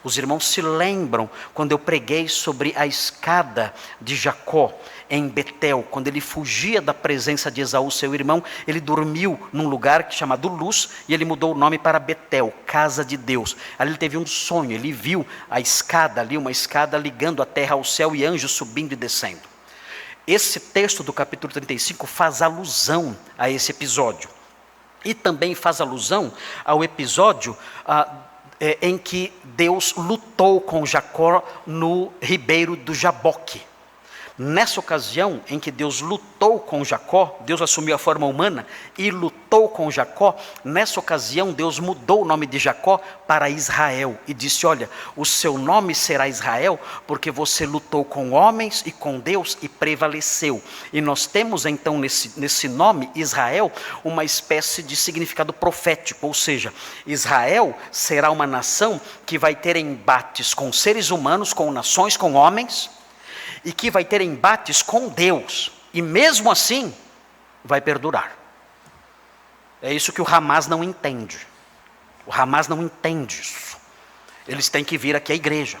Os irmãos se lembram quando eu preguei sobre a escada de Jacó em Betel, quando ele fugia da presença de Esaú, seu irmão, ele dormiu num lugar chamado Luz, e ele mudou o nome para Betel, casa de Deus. Ali ele teve um sonho, ele viu a escada ali, uma escada ligando a terra ao céu e anjos subindo e descendo. Esse texto do capítulo 35 faz alusão a esse episódio. E também faz alusão ao episódio em que Deus lutou com Jacó no ribeiro do Jaboque. Nessa ocasião em que Deus lutou com Jacó, Deus assumiu a forma humana e lutou com Jacó. Nessa ocasião Deus mudou o nome de Jacó para Israel e disse: olha, o seu nome será Israel porque você lutou com homens e com Deus e prevaleceu. E nós temos então nesse nome Israel uma espécie de significado profético, ou seja, Israel será uma nação que vai ter embates com seres humanos, com nações, com homens, e que vai ter embates com Deus, e mesmo assim, vai perdurar. É isso que o Hamas não entende. O Hamas não entende isso. Eles têm que vir aqui à igreja.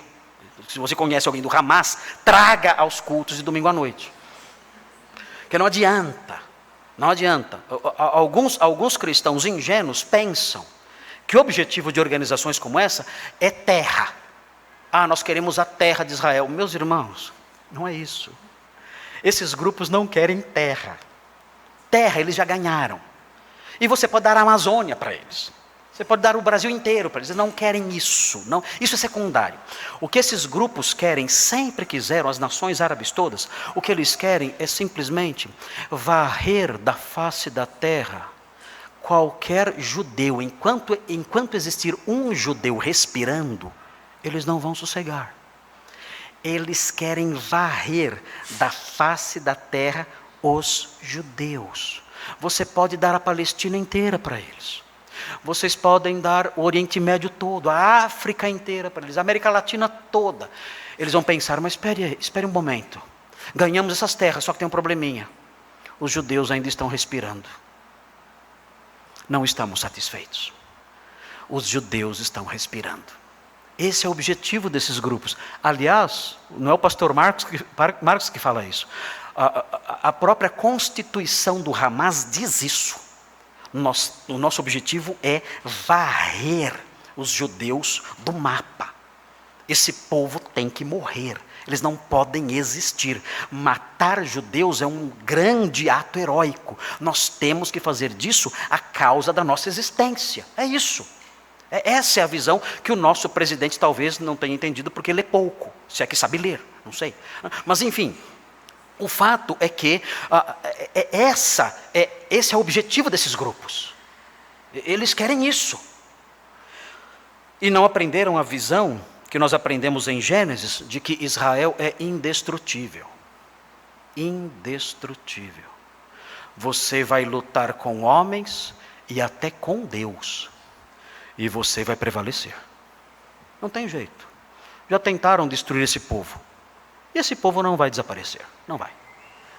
Se você conhece alguém do Hamas, traga aos cultos de domingo à noite. Porque não adianta. Alguns cristãos ingênuos pensam que o objetivo de organizações como essa é terra. Nós queremos a terra de Israel. Meus irmãos, não é isso. Esses grupos não querem terra. Terra eles já ganharam. E você pode dar a Amazônia para eles. Você pode dar o Brasil inteiro para eles. Eles não querem isso. Não, isso é secundário. O que esses grupos querem, sempre quiseram, as nações árabes todas, o que eles querem é simplesmente varrer da face da terra qualquer judeu, enquanto existir um judeu respirando, eles não vão sossegar. Eles querem varrer da face da terra os judeus. Você pode dar a Palestina inteira para eles. Vocês podem dar o Oriente Médio todo, a África inteira para eles, a América Latina toda. Eles vão pensar, mas espere um momento. Ganhamos essas terras, só que tem um probleminha. Os judeus ainda estão respirando. Não estamos satisfeitos. Os judeus estão respirando. Esse é o objetivo desses grupos. Aliás, não é o pastor Marx que fala isso. A própria constituição do Hamas diz isso. O nosso objetivo é varrer os judeus do mapa. Esse povo tem que morrer. Eles não podem existir. Matar judeus é um grande ato heróico. Nós temos que fazer disso a causa da nossa existência. É isso. Essa é a visão que o nosso presidente talvez não tenha entendido, porque lê pouco, se é que sabe ler, não sei. Mas enfim, o fato é que esse é o objetivo desses grupos. Eles querem isso. E não aprenderam a visão que nós aprendemos em Gênesis, de que Israel é indestrutível. Indestrutível. Você vai lutar com homens e até com Deus. E você vai prevalecer. Não tem jeito. Já tentaram destruir esse povo. E esse povo não vai desaparecer. Não vai.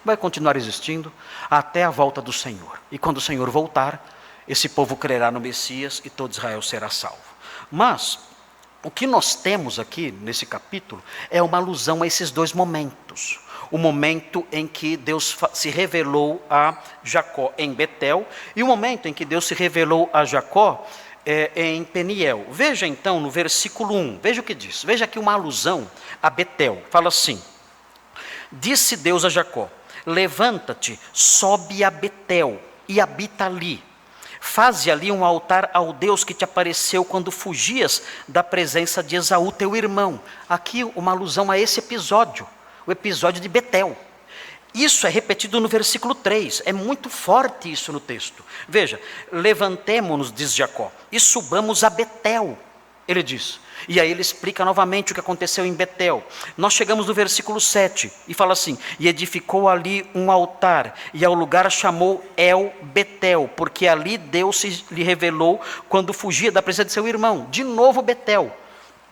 Vai continuar existindo até a volta do Senhor. E quando o Senhor voltar, esse povo crerá no Messias e todo Israel será salvo. Mas o que nós temos aqui nesse capítulo é uma alusão a esses dois momentos. O momento em que Deus se revelou a Jacó em Betel e o momento em que Deus se revelou a Jacó em Peniel. Veja então no versículo 1, veja o que diz. Veja aqui uma alusão a Betel. Fala assim: disse Deus a Jacó: levanta-te, sobe a Betel e habita ali. Faze ali um altar ao Deus que te apareceu quando fugias da presença de Esaú, teu irmão. Aqui uma alusão a esse episódio, o episódio de Betel. Isso é repetido no versículo 3, é muito forte isso no texto. Veja, levantemo-nos, diz Jacó, e subamos a Betel, ele diz. E aí ele explica novamente o que aconteceu em Betel. Nós chegamos no versículo 7 e fala assim: e edificou ali um altar, e ao lugar chamou El Betel, porque ali Deus lhe revelou quando fugia da presença de seu irmão. De novo Betel.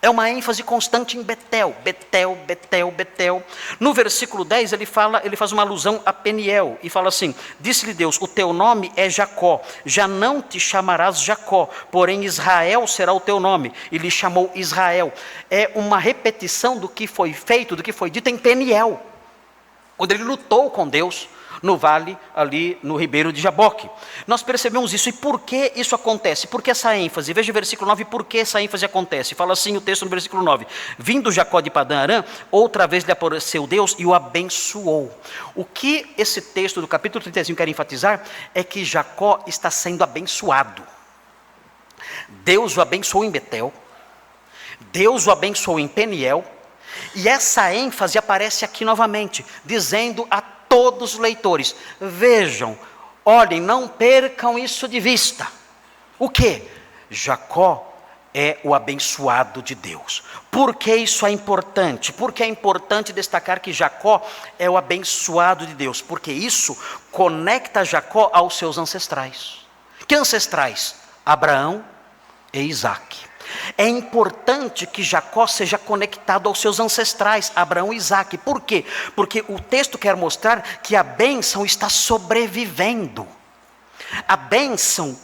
É uma ênfase constante em Betel, Betel, Betel, Betel. No versículo 10 ele faz uma alusão a Peniel e fala assim: disse-lhe Deus, o teu nome é Jacó, já não te chamarás Jacó, porém Israel será o teu nome. E lhe chamou Israel. É uma repetição do que foi feito, do que foi dito em Peniel, quando ele lutou com Deus no vale, ali no ribeiro de Jaboque. Nós percebemos isso. E por que isso acontece? Por que essa ênfase? Veja o versículo 9, por que essa ênfase acontece? Fala assim o texto no versículo 9: vindo Jacó de Padã Arã, outra vez lhe apareceu Deus e o abençoou. O que esse texto do capítulo 35 quer enfatizar é que Jacó está sendo abençoado. Deus o abençoou em Betel, Deus o abençoou em Peniel, e essa ênfase aparece aqui novamente, dizendo a todos os leitores: vejam, olhem, não percam isso de vista. O que? Jacó é o abençoado de Deus. Por que isso é importante? Porque é importante destacar que Jacó é o abençoado de Deus, porque isso conecta Jacó aos seus ancestrais. Que ancestrais? Abraão e Isaque. É importante que Jacó seja conectado aos seus ancestrais, Abraão e Isaque. Por quê? Porque o texto quer mostrar que a bênção está sobrevivendo. A bênção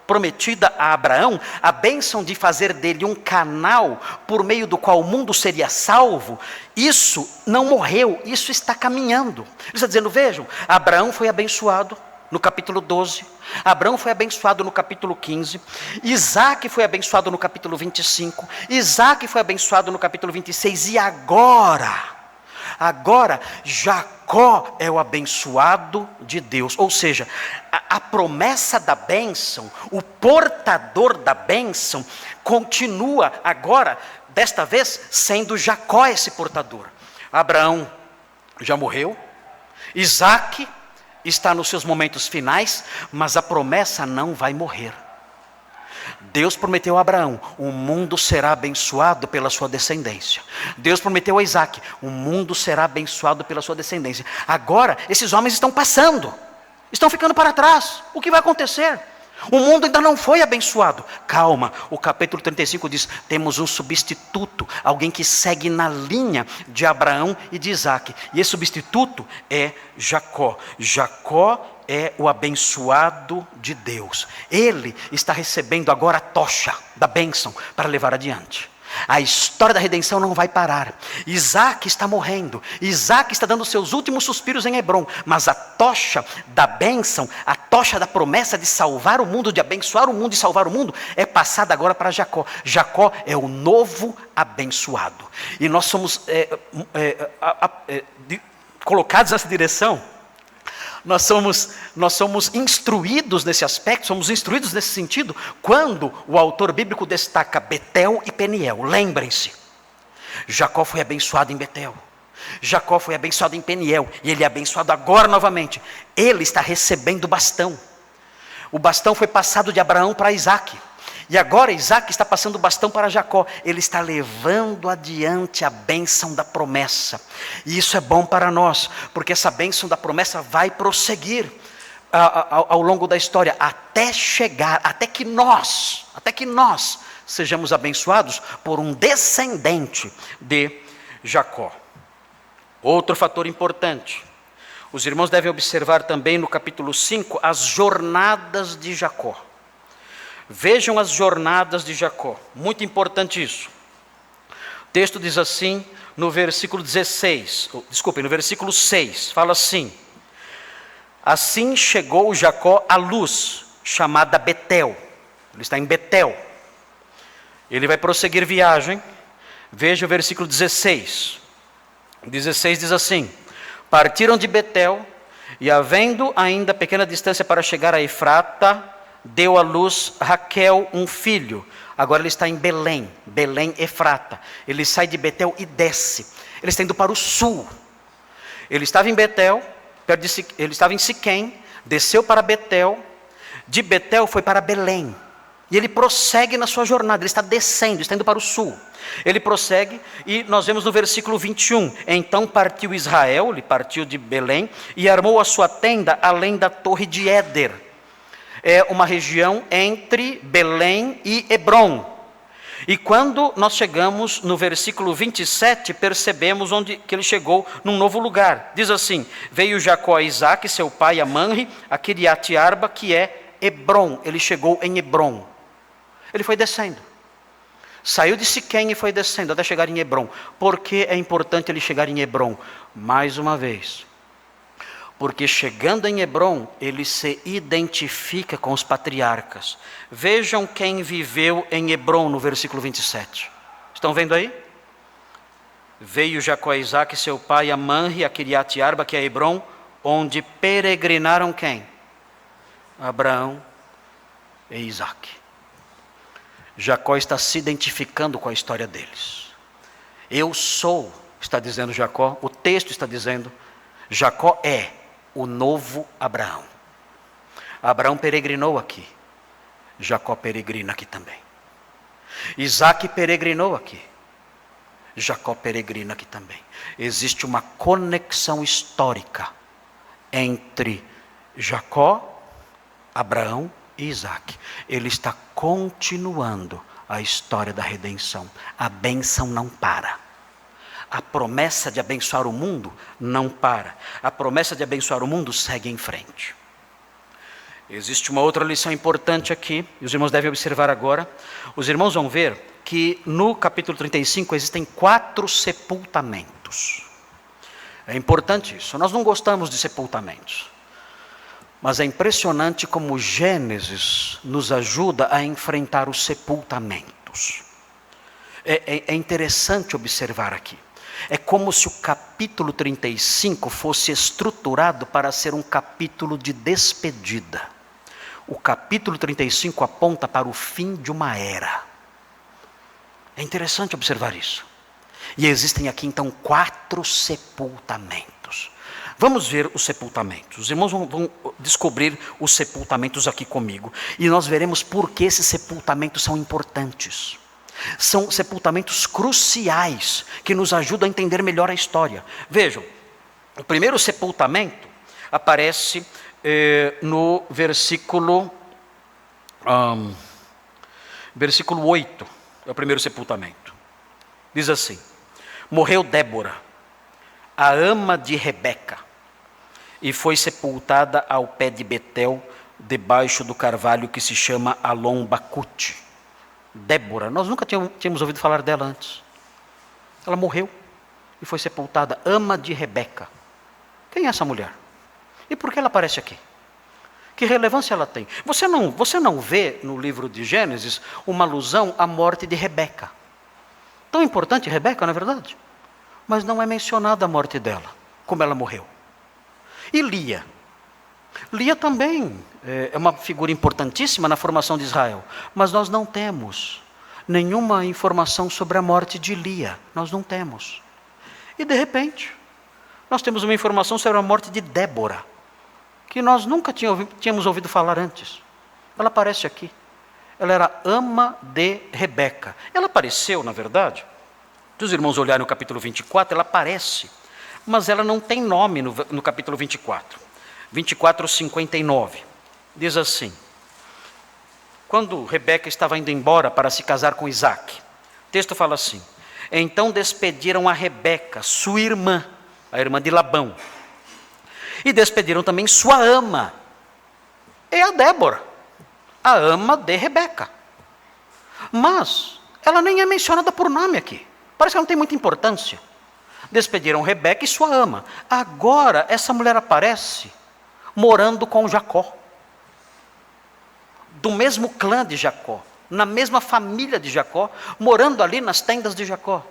prometida a Abraão, a bênção de fazer dele um canal por meio do qual o mundo seria salvo, isso não morreu, isso está caminhando. Ele está dizendo, vejam, Abraão foi abençoado no capítulo 12, Abraão foi abençoado no capítulo 15, Isaque foi abençoado no capítulo 25, Isaque foi abençoado no capítulo 26, e agora Jacó é o abençoado de Deus. Ou seja, a promessa da bênção, o portador da bênção, continua agora, desta vez, sendo Jacó esse portador. Abraão já morreu, Isaque está nos seus momentos finais, mas a promessa não vai morrer. Deus prometeu a Abraão: o mundo será abençoado pela sua descendência. Deus prometeu a Isaac: o mundo será abençoado pela sua descendência. Agora, esses homens estão passando, estão ficando para trás. O que vai acontecer? O mundo ainda não foi abençoado. Calma, o capítulo 35 diz: temos um substituto, alguém que segue na linha de Abraão e de Isaac. E esse substituto é Jacó. Jacó é o abençoado de Deus. Ele está recebendo agora a tocha da bênção para levar adiante. A história da redenção não vai parar. Isaac está morrendo. Isaac está dando seus últimos suspiros em Hebrom. Mas a tocha da bênção, a tocha da promessa de salvar o mundo, de abençoar o mundo e salvar o mundo, é passada agora para Jacó. Jacó é o novo abençoado. E nós somos colocados nessa direção. Nós somos instruídos nesse aspecto, somos instruídos nesse sentido, quando o autor bíblico destaca Betel e Peniel. Lembrem-se, Jacó foi abençoado em Betel, Jacó foi abençoado em Peniel, e ele é abençoado agora novamente. Ele está recebendo o bastão. O bastão foi passado de Abraão para Isaac, e agora Isaac está passando o bastão para Jacó. Ele está levando adiante a bênção da promessa. E isso é bom para nós, porque essa bênção da promessa vai prosseguir ao longo da história, até chegar, até que nós sejamos abençoados por um descendente de Jacó. Outro fator importante, os irmãos devem observar também no capítulo 5 as jornadas de Jacó. Vejam as jornadas de Jacó, muito importante isso. O texto diz assim, no versículo 6, fala assim: assim chegou Jacó à luz, chamada Betel. Ele está em Betel. Ele vai prosseguir viagem. Veja o versículo 16. 16 diz assim: partiram de Betel, e havendo ainda pequena distância para chegar a Efrata, deu à luz Raquel um filho. Agora ele está em Belém, Efrata. Ele sai de Betel e desce. Ele está indo para o sul. Ele estava em Betel, ele estava em Siquém, desceu para Betel, de Betel foi para Belém. E ele prossegue na sua jornada, ele está descendo, está indo para o sul. Ele prossegue e nós vemos no versículo 21, então partiu Israel, ele partiu de Belém, e armou a sua tenda além da torre de Éder. É uma região entre Belém e Hebrom. E quando nós chegamos no versículo 27, percebemos que ele chegou num novo lugar. Diz assim: veio Jacó a Isaac, seu pai, a Manre, a Quiriate-Arba, que é Hebrom. Ele chegou em Hebrom. Ele foi descendo. Saiu de Siquém e foi descendo até chegar em Hebrom. Por que é importante ele chegar em Hebrom? Mais uma vez, porque chegando em Hebrom, ele se identifica com os patriarcas. Vejam quem viveu em Hebrom no versículo 27. Estão vendo aí? Veio Jacó a Isaac, seu pai, a Manre, a Quiriate-Arba, que é Hebrom, onde peregrinaram quem? Abraão e Isaac. Jacó está se identificando com a história deles. Eu sou, está dizendo Jacó, o texto está dizendo, Jacó é o novo Abraão. Abraão peregrinou aqui, Jacó peregrina aqui também. Isaac peregrinou aqui, Jacó peregrina aqui também. Existe uma conexão histórica entre Jacó, Abraão e Isaac. Ele está continuando a história da redenção. A bênção não para. A promessa de abençoar o mundo não para. A promessa de abençoar o mundo segue em frente. Existe uma outra lição importante aqui, e os irmãos devem observar agora. Os irmãos vão ver que no capítulo 35 existem 4 sepultamentos. É importante isso. Nós não gostamos de sepultamentos. Mas é impressionante como Gênesis nos ajuda a enfrentar os sepultamentos. É interessante observar aqui. É como se o capítulo 35 fosse estruturado para ser um capítulo de despedida. O capítulo 35 aponta para o fim de uma era. É interessante observar isso. E existem aqui então 4 sepultamentos. Vamos ver os sepultamentos. Os irmãos vão descobrir os sepultamentos aqui comigo. E nós veremos por que esses sepultamentos são importantes. São sepultamentos cruciais que nos ajudam a entender melhor a história. Vejam, o primeiro sepultamento aparece no versículo 8. É o primeiro sepultamento. Diz assim: morreu Débora, a ama de Rebeca, e foi sepultada ao pé de Betel, debaixo do carvalho que se chama Alon-Bacute. Débora, nós nunca tínhamos ouvido falar dela antes. Ela morreu e foi sepultada, ama de Rebeca. Quem é essa mulher? E por que ela aparece aqui? Que relevância ela tem? Você não vê no livro de Gênesis uma alusão à morte de Rebeca. Tão importante Rebeca, não é verdade? Mas não é mencionada a morte dela, como ela morreu. E Lia? Lia também é uma figura importantíssima na formação de Israel. Mas nós não temos nenhuma informação sobre a morte de Lia. Nós não temos. E de repente, nós temos uma informação sobre a morte de Débora, que nós nunca tínhamos ouvido falar antes. Ela aparece aqui. Ela era ama de Rebeca. Ela apareceu, na verdade, se os irmãos olharem no capítulo 24, ela aparece, mas ela não tem nome no capítulo 24. 24:59. Diz assim: quando Rebeca estava indo embora para se casar com Isaac, o texto fala assim: então despediram a Rebeca, sua irmã, a irmã de Labão, e despediram também sua ama, é a Débora, a ama de Rebeca. Mas ela nem é mencionada por nome aqui, parece que não tem muita importância. Despediram Rebeca e sua ama. Agora essa mulher aparece morando com Jacó, do mesmo clã de Jacó, na mesma família de Jacó, morando ali nas tendas de Jacó.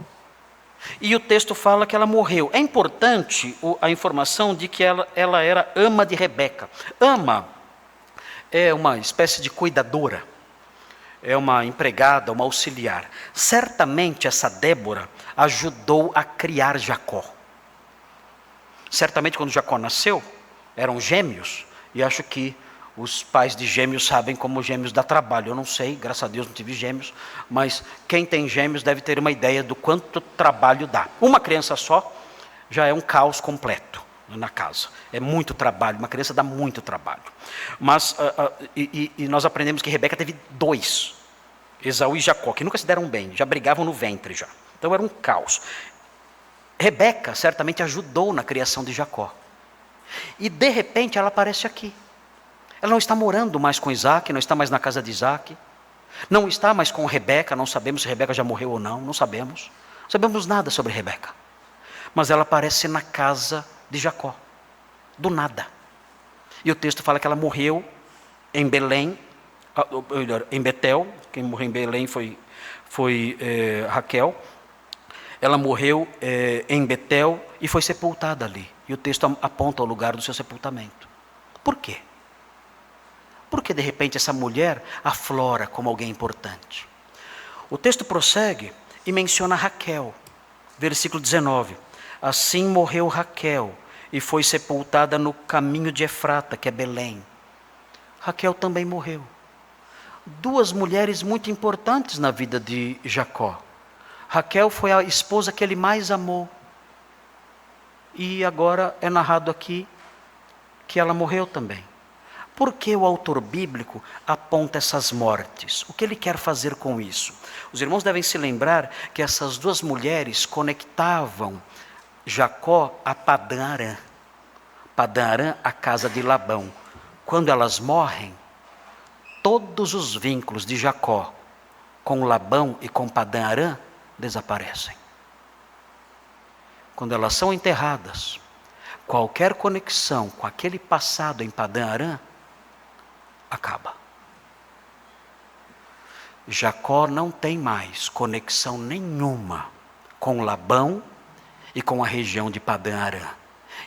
E o texto fala que ela morreu. É importante a informação de que ela era ama de Rebeca. Ama é uma espécie de cuidadora, é uma empregada, uma auxiliar. Certamente essa Débora ajudou a criar Jacó. Certamente quando Jacó nasceu, eram gêmeos, e acho que os pais de gêmeos sabem como gêmeos dá trabalho. Eu não sei, graças a Deus não tive gêmeos, mas quem tem gêmeos deve ter uma ideia do quanto trabalho dá. Uma criança só já é um caos completo na casa. É muito trabalho, uma criança dá muito trabalho. Mas nós aprendemos que Rebeca teve 2, Esaú e Jacó, que nunca se deram bem, já brigavam no ventre já. Então era um caos. Rebeca certamente ajudou na criação de Jacó. E de repente ela aparece aqui. Ela não está morando mais com Isaac, não está mais na casa de Isaac, não está mais com Rebeca, não sabemos se Rebeca já morreu ou não, não sabemos. Não sabemos nada sobre Rebeca. Mas ela aparece na casa de Jacó, do nada. E o texto fala que ela morreu em Belém, em Betel. Quem morreu em Belém foi Raquel. Ela morreu em Betel e foi sepultada ali. E o texto aponta o lugar do seu sepultamento. Por quê? Porque de repente essa mulher aflora como alguém importante. O texto prossegue e menciona Raquel. Versículo 19. Assim morreu Raquel e foi sepultada no caminho de Efrata, que é Belém. Raquel também morreu. 2 mulheres muito importantes na vida de Jacó. Raquel foi a esposa que ele mais amou. E agora é narrado aqui que ela morreu também. Por que o autor bíblico aponta essas mortes? O que ele quer fazer com isso? Os irmãos devem se lembrar que essas 2 mulheres conectavam Jacó a Padã-Arã. Padã-Arã, a casa de Labão. Quando elas morrem, todos os vínculos de Jacó com Labão e com Padã-Arã desaparecem. Quando elas são enterradas, qualquer conexão com aquele passado em Padã-Arã acaba. Jacó não tem mais conexão nenhuma com Labão e com a região de Padã-Arã.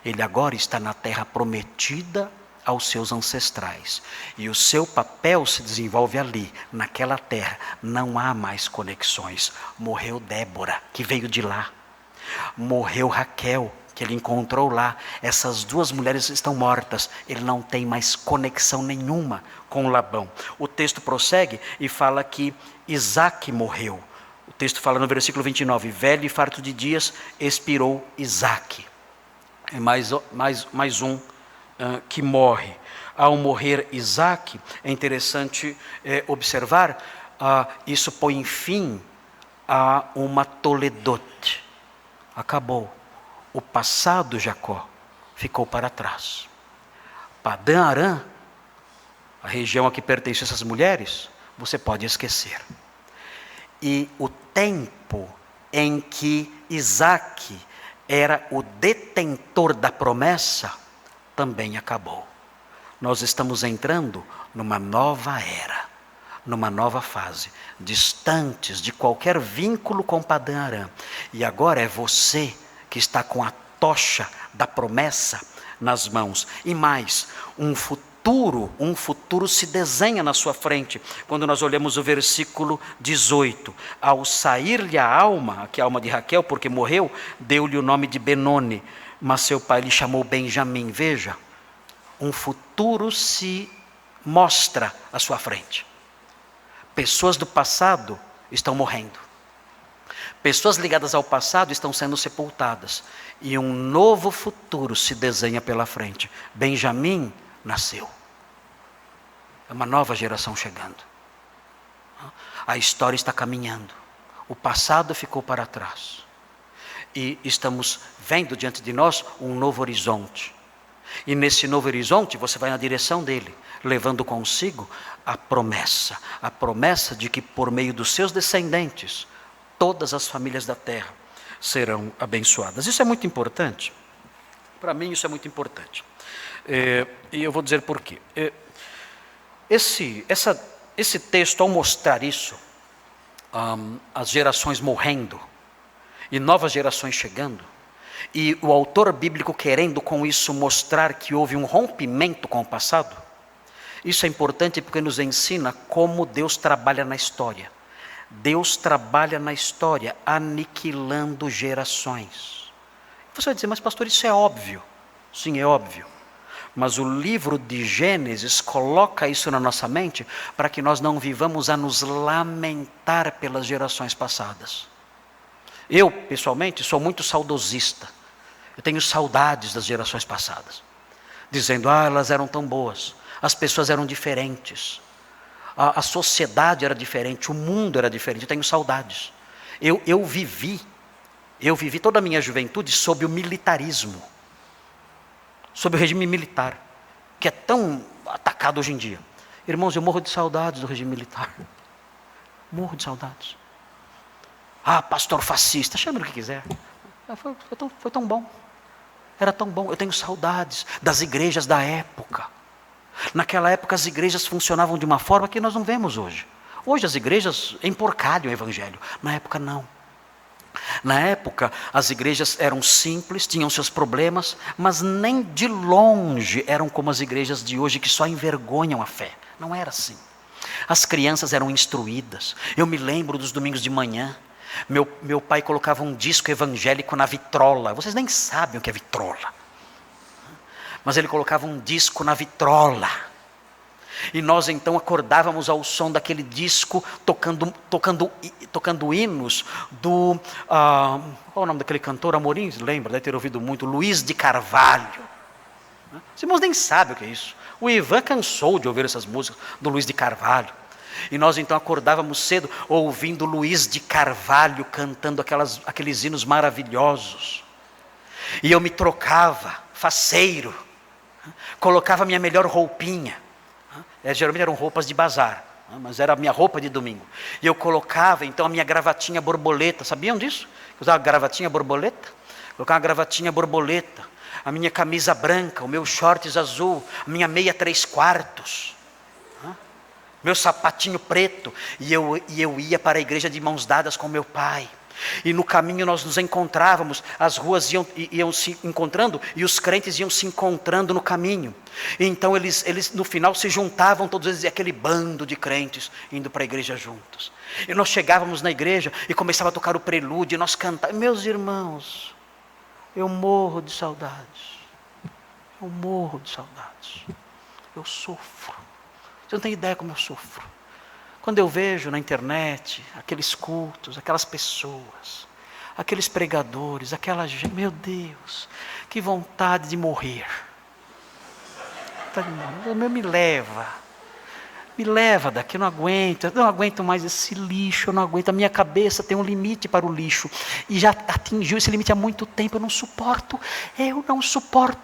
Ele agora está na terra prometida aos seus ancestrais. E o seu papel se desenvolve ali, naquela terra. Não há mais conexões. Morreu Débora, que veio de lá. Morreu Raquel, que ele encontrou lá, essas duas mulheres estão mortas. Ele não tem mais conexão nenhuma com Labão. O texto prossegue e fala que Isaque morreu. O texto fala no versículo 29, velho e farto de dias, expirou Isaque. É mais um que morre. Ao morrer Isaque, é interessante observar, isso põe fim a uma Toledote. Acabou. O passado Jacó ficou para trás. Padã Arã, a região a que pertencem essas mulheres, você pode esquecer. E o tempo em que Isaque era o detentor da promessa, também acabou. Nós estamos entrando numa nova era, numa nova fase, distantes de qualquer vínculo com Padã Arã. E agora é você que está com a tocha da promessa nas mãos. E mais, um futuro se desenha na sua frente. Quando nós olhamos o versículo 18, ao sair-lhe a alma, que é a alma de Raquel, porque morreu, deu-lhe o nome de Benoni, mas seu pai lhe chamou Benjamim. Veja, um futuro se mostra à sua frente. Pessoas do passado estão morrendo. Pessoas ligadas ao passado estão sendo sepultadas. E um novo futuro se desenha pela frente. Benjamim nasceu. É uma nova geração chegando. A história está caminhando. O passado ficou para trás. E estamos vendo diante de nós um novo horizonte. E nesse novo horizonte você vai na direção dele, levando consigo a promessa de que por meio dos seus descendentes, todas as famílias da terra serão abençoadas. Isso é muito importante. Para mim isso é muito importante. E eu vou dizer por quê. Esse texto, ao mostrar isso, as gerações morrendo e novas gerações chegando, e o autor bíblico querendo com isso mostrar que houve um rompimento com o passado, isso é importante porque nos ensina como Deus trabalha na história. Deus trabalha na história, aniquilando gerações. Você vai dizer, mas pastor, isso é óbvio. Sim, é óbvio. Mas o livro de Gênesis coloca isso na nossa mente para que nós não vivamos a nos lamentar pelas gerações passadas. Eu, pessoalmente, sou muito saudosista. Eu tenho saudades das gerações passadas. Dizendo, elas eram tão boas. As pessoas eram diferentes. A sociedade era diferente, o mundo era diferente. Eu tenho saudades. Eu vivi toda a minha juventude sob o militarismo. Sob o regime militar. Que é tão atacado hoje em dia. Irmãos, eu morro de saudades do regime militar. Morro de saudades. Pastor fascista, chame do que quiser. Foi tão bom. Era tão bom. Eu tenho saudades das igrejas da época. Naquela época as igrejas funcionavam de uma forma que nós não vemos hoje. Hoje as igrejas emporcalham o evangelho. Na época não. Na época as igrejas eram simples, tinham seus problemas, mas nem de longe eram como as igrejas de hoje que só envergonham a fé. Não era assim. As crianças eram instruídas. Eu me lembro dos domingos de manhã. Meu pai colocava um disco evangélico na vitrola. Vocês nem sabem o que é vitrola. Mas ele colocava um disco na vitrola. E nós então acordávamos ao som daquele disco, tocando hinos do... qual é o nome daquele cantor? Amorim, lembra? Deve ter ouvido muito. Luiz de Carvalho. Os irmãos nem sabem o que é isso. O Ivan cansou de ouvir essas músicas do Luiz de Carvalho. E nós então acordávamos cedo ouvindo Luiz de Carvalho cantando aqueles hinos maravilhosos. E eu me trocava, faceiro, colocava minha melhor roupinha. Geralmente eram roupas de bazar, mas era a minha roupa de domingo. E eu colocava então a minha gravatinha borboleta. Sabiam disso? Eu usava gravatinha borboleta. Colocava uma gravatinha borboleta, a minha camisa branca, o meu shorts azul, a minha meia 3/4. Meu sapatinho preto, e eu ia para a igreja de mãos dadas com meu pai. E no caminho nós nos encontrávamos, as ruas iam se encontrando e os crentes iam se encontrando no caminho. E então eles no final se juntavam todos eles, aquele bando de crentes indo para a igreja juntos. E nós chegávamos na igreja e começava a tocar o prelúdio e nós cantávamos. Meus irmãos, Eu morro de saudades. Eu morro de saudades. Eu sofro. Você não tem ideia como eu sofro. Quando eu vejo na internet aqueles cultos, aquelas pessoas, aqueles pregadores, aquela gente, meu Deus, que vontade de morrer. Me leva daqui, eu não aguento mais esse lixo, eu não aguento, a minha cabeça tem um limite para o lixo, e já atingiu esse limite há muito tempo, eu não suporto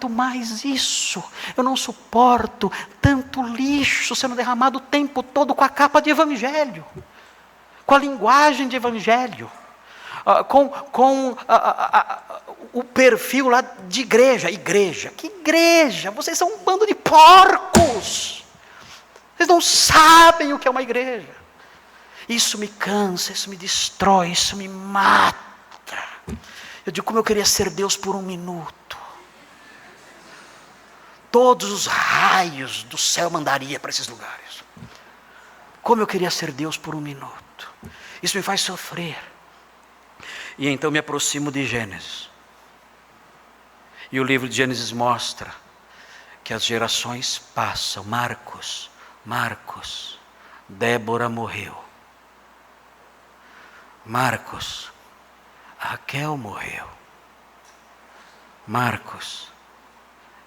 mais isso, eu não suporto tanto lixo sendo derramado o tempo todo com a capa de evangelho, com a linguagem de evangelho, o perfil lá de igreja, que igreja? Vocês são um bando de porcos, vocês não sabem o que é uma igreja. Isso me cansa, isso me destrói, isso me mata. Eu digo, como eu queria ser Deus por um minuto. Todos os raios do céu mandaria para esses lugares. Como eu queria ser Deus por um minuto. Isso me faz sofrer. E então me aproximo de Gênesis. E o livro de Gênesis mostra que as gerações passam. Marcos, Débora morreu. Marcos, Raquel morreu. Marcos,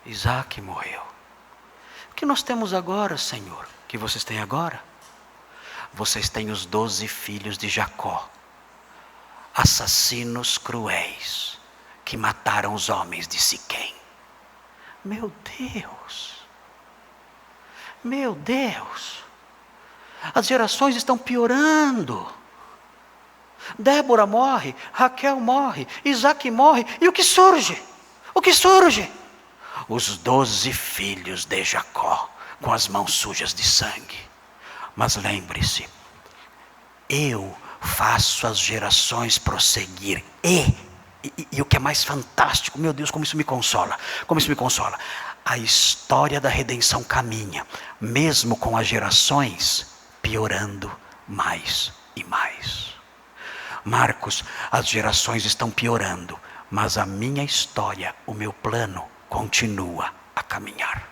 Isaac morreu. O que nós temos agora, Senhor? O que vocês têm agora? Vocês têm os 12 filhos de Jacó, assassinos cruéis, que mataram os homens de Siquém. Meu Deus! Meu Deus! As gerações estão piorando. Débora morre, Raquel morre, Isaac morre, e o que surge? O que surge? Os 12 filhos de Jacó, com as mãos sujas de sangue. Mas lembre-se, eu faço as gerações prosseguir, e o que é mais fantástico, meu Deus, como isso me consola, a história da redenção caminha, mesmo com as gerações piorando mais e mais. Marcos, as gerações estão piorando, mas a minha história, o meu plano, continua a caminhar.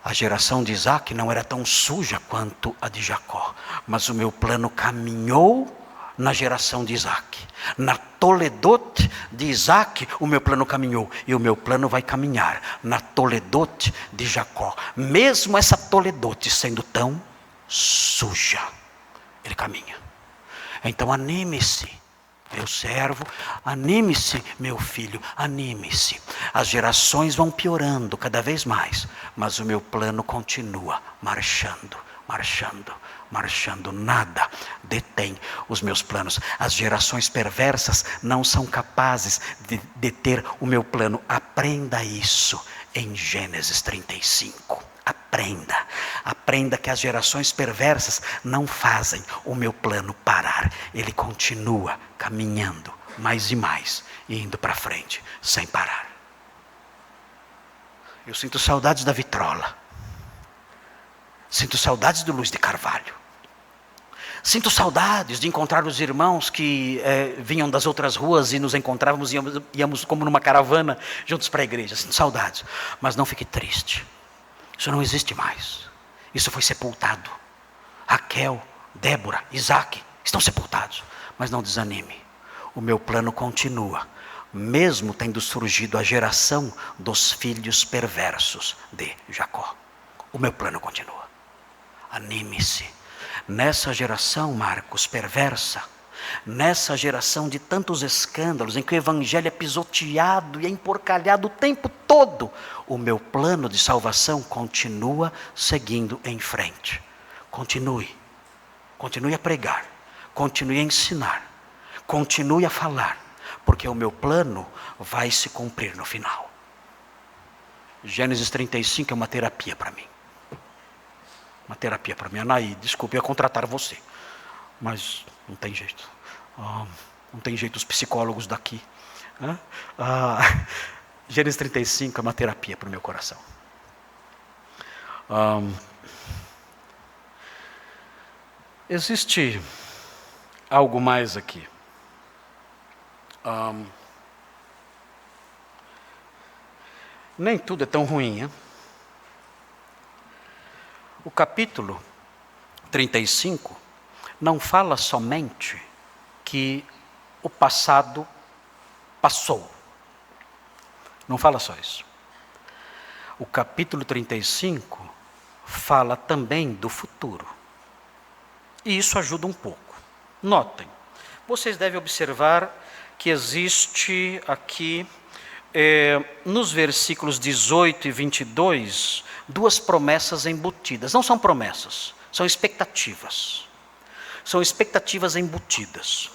A geração de Isaac não era tão suja quanto a de Jacó, mas o meu plano caminhou na geração de Isaac. Na Toledot de Isaac, o meu plano caminhou, e o meu plano vai caminhar na Toledot de Jacó. Mesmo essa Toledot sendo tão suja, ele caminha. Então anime-se, meu servo, anime-se, meu filho, anime-se. As gerações vão piorando cada vez mais, mas o meu plano continua marchando. Nada detém os meus planos. As gerações perversas não são capazes de deter o meu plano. Aprenda isso em Gênesis 35. Aprenda que as gerações perversas não fazem o meu plano parar. Ele continua caminhando mais e mais, e indo para frente, sem parar. Eu sinto saudades da vitrola. Sinto saudades do Luiz de Carvalho. Sinto saudades de encontrar os irmãos que vinham das outras ruas e nos encontrávamos e íamos como numa caravana juntos para a igreja. Sinto saudades, mas não fique triste. Isso não existe mais. Isso foi sepultado. Raquel, Débora, Isaac estão sepultados. Mas não desanime. O meu plano continua, mesmo tendo surgido a geração dos filhos perversos de Jacó. O meu plano continua. Anime-se. Nessa geração, Marcos, perversa, nessa geração de tantos escândalos, em que o evangelho é pisoteado e é emporcalhado o tempo todo, o meu plano de salvação continua seguindo em frente. Continue a pregar, continue a ensinar, continue a falar, porque o meu plano vai se cumprir no final. Gênesis 35 é uma terapia para mim. Uma terapia para mim. Anaí, desculpe, eu ia contratar você, mas não tem jeito. Não tem jeito, os psicólogos daqui. Gênesis 35 é uma terapia para o meu coração. Existe algo mais aqui. Nem tudo é tão ruim, hein? O capítulo 35 não fala somente que o passado passou. Não fala só isso. O capítulo 35 fala também do futuro. E isso ajuda um pouco. Notem, vocês devem observar que existe aqui, nos versículos 18 e 22, duas promessas embutidas. Não são promessas, são expectativas. São expectativas embutidas.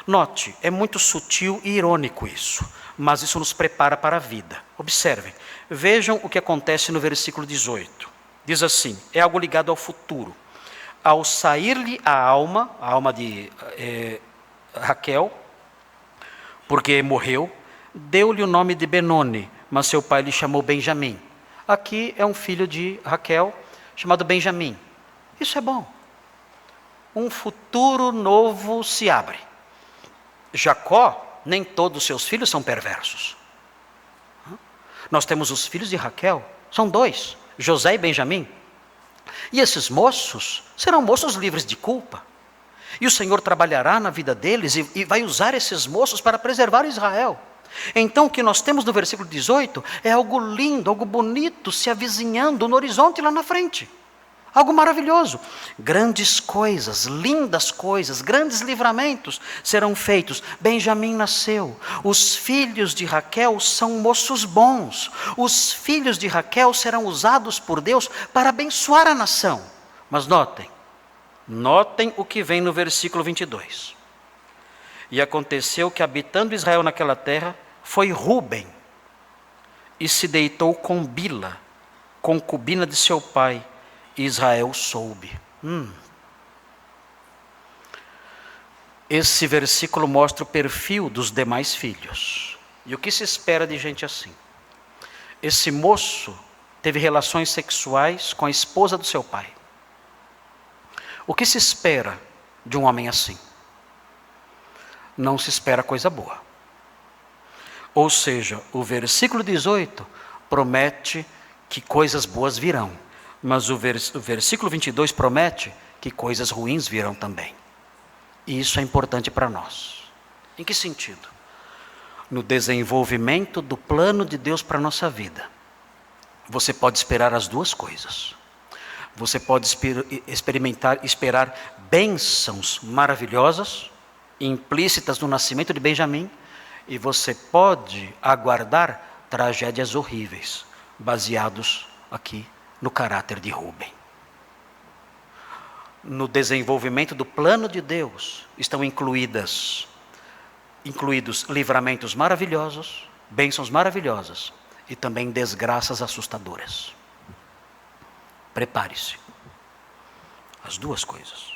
Note, é muito sutil e irônico isso, mas isso nos prepara para a vida. Observem, vejam o que acontece no versículo 18. Diz assim, é algo ligado ao futuro. Ao sair-lhe a alma de Raquel, porque morreu, deu-lhe o nome de Benoni, mas seu pai lhe chamou Benjamim. Aqui é um filho de Raquel, chamado Benjamim. Isso é bom. Um futuro novo se abre. Jacó, nem todos os seus filhos são perversos. Nós temos os filhos de Raquel, são dois, José e Benjamim. E esses moços serão moços livres de culpa. E o Senhor trabalhará na vida deles e vai usar esses moços para preservar Israel. Então o que nós temos no versículo 18 é algo lindo, algo bonito se avizinhando no horizonte lá na frente. Algo maravilhoso. Grandes coisas, lindas coisas, grandes livramentos serão feitos. Benjamim nasceu. Os filhos de Raquel são moços bons. Os filhos de Raquel serão usados por Deus para abençoar a nação. Mas notem o que vem no versículo 22. E aconteceu que, habitando Israel naquela terra, foi Rúben e se deitou com Bila, concubina de seu pai. Israel soube. Esse versículo mostra o perfil dos demais filhos. E o que se espera de gente assim? Esse moço teve relações sexuais com a esposa do seu pai. O que se espera de um homem assim? Não se espera coisa boa. Ou seja, o versículo 18 promete que coisas boas virão. Mas o versículo 22 promete que coisas ruins virão também. E isso é importante para nós. Em que sentido? No desenvolvimento do plano de Deus para a nossa vida. Você pode esperar as duas coisas. Você pode esperar bênçãos maravilhosas, implícitas no nascimento de Benjamim, e você pode aguardar tragédias horríveis, baseados aqui no caráter de Rúben. No desenvolvimento do plano de Deus estão incluídos livramentos maravilhosos, bênçãos maravilhosas e também desgraças assustadoras. Prepare-se. As duas coisas.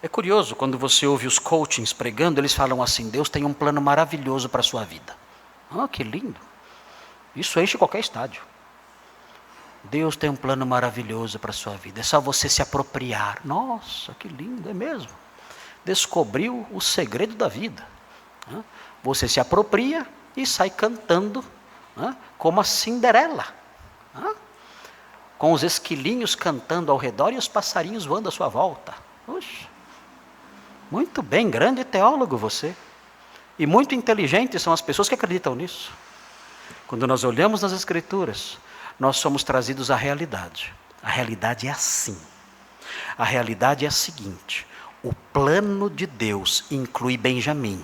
É curioso quando você ouve os coachings pregando, eles falam assim: Deus tem um plano maravilhoso para a sua vida. Ah, que lindo. Isso enche qualquer estádio. Deus tem um plano maravilhoso para a sua vida. É só você se apropriar. Nossa, que lindo, é mesmo. Descobriu o segredo da vida. Você se apropria e sai cantando como a Cinderela. Com os esquilinhos cantando ao redor e os passarinhos voando à sua volta. Puxa, muito bem, grande teólogo você. E muito inteligentes são as pessoas que acreditam nisso. Quando nós olhamos nas Escrituras, nós somos trazidos à realidade. A realidade é assim. A realidade é a seguinte: o plano de Deus inclui Benjamim.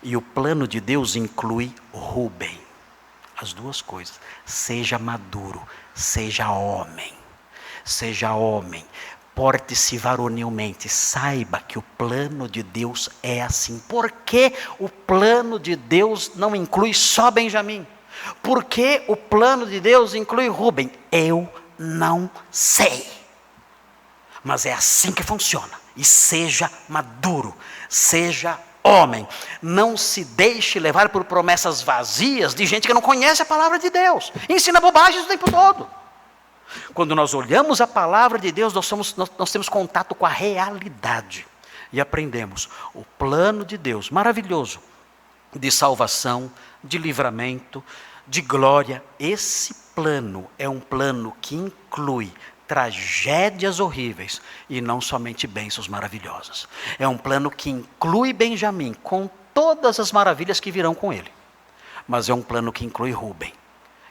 E o plano de Deus inclui Rúben. As duas coisas. Seja maduro, seja homem. Seja homem. Porte-se varonilmente. Saiba que o plano de Deus é assim. Por que o plano de Deus não inclui só Benjamim? Por que o plano de Deus inclui Rúben? Eu não sei. Mas é assim que funciona. E seja maduro, seja homem. Não se deixe levar por promessas vazias de gente que não conhece a palavra de Deus. Ensina bobagens o tempo todo. Quando nós olhamos a palavra de Deus, nós temos contato com a realidade. E aprendemos o plano de Deus maravilhoso de salvação, de livramento, de glória. Esse plano é um plano que inclui tragédias horríveis e não somente bênçãos maravilhosas. É um plano que inclui Benjamim com todas as maravilhas que virão com ele. Mas é um plano que inclui Rúben,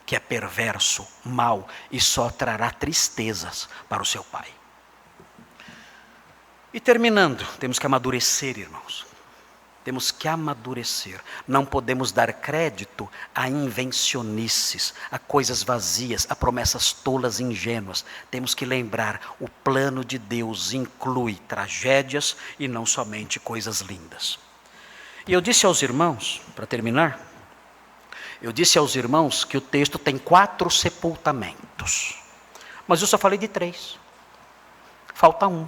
que é perverso, mau e só trará tristezas para o seu pai. E terminando, temos que amadurecer, irmãos. Temos que amadurecer. Não podemos dar crédito a invencionices, a coisas vazias, a promessas tolas e ingênuas. Temos que lembrar, o plano de Deus inclui tragédias e não somente coisas lindas. E eu disse aos irmãos, para terminar, eu disse aos irmãos que o texto tem 4 sepultamentos. Mas eu só falei de 3. Falta um.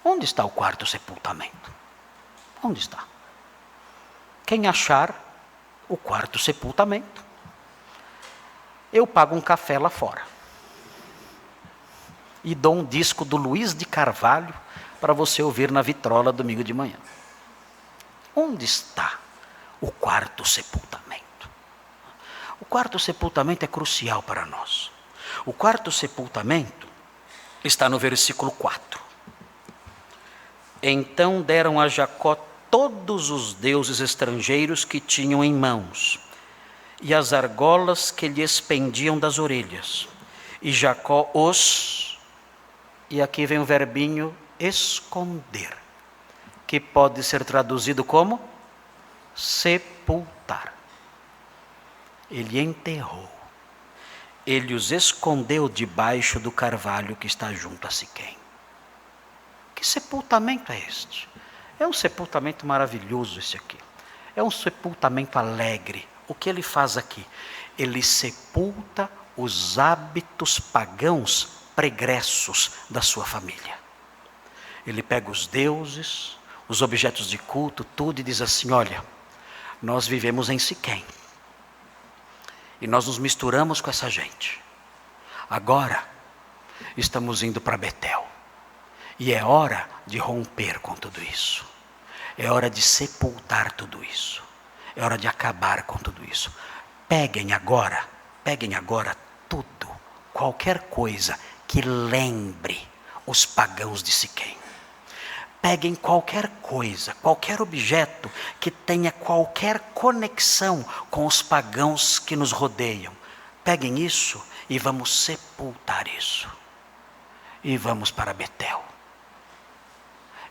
Onde está o 4º sepultamento? Onde está? Quem achar o 4º sepultamento, eu pago um café lá fora. E dou um disco do Luiz de Carvalho para você ouvir na vitrola domingo de manhã. Onde está o 4º sepultamento? O 4º sepultamento é crucial para nós. O 4º sepultamento está no versículo 4. Então deram a Jacó todos os deuses estrangeiros que tinham em mãos, e as argolas que lhes pendiam das orelhas. E Jacó e aqui vem o verbinho esconder, que pode ser traduzido como sepultar. Ele enterrou. Ele os escondeu debaixo do carvalho que está junto a Siquém. Que sepultamento é este? É um sepultamento maravilhoso esse aqui. É um sepultamento alegre. O que ele faz aqui? Ele sepulta os hábitos pagãos pregressos da sua família. Ele pega os deuses, os objetos de culto, tudo, e diz assim: olha, nós vivemos em Siquém. E nós nos misturamos com essa gente. Agora, estamos indo para Betel. E é hora de romper com tudo isso. É hora de sepultar tudo isso. É hora de acabar com tudo isso. Peguem agora tudo, qualquer coisa que lembre os pagãos de Siquém. Peguem qualquer coisa, qualquer objeto que tenha qualquer conexão com os pagãos que nos rodeiam. Peguem isso e vamos sepultar isso. E vamos para Betel.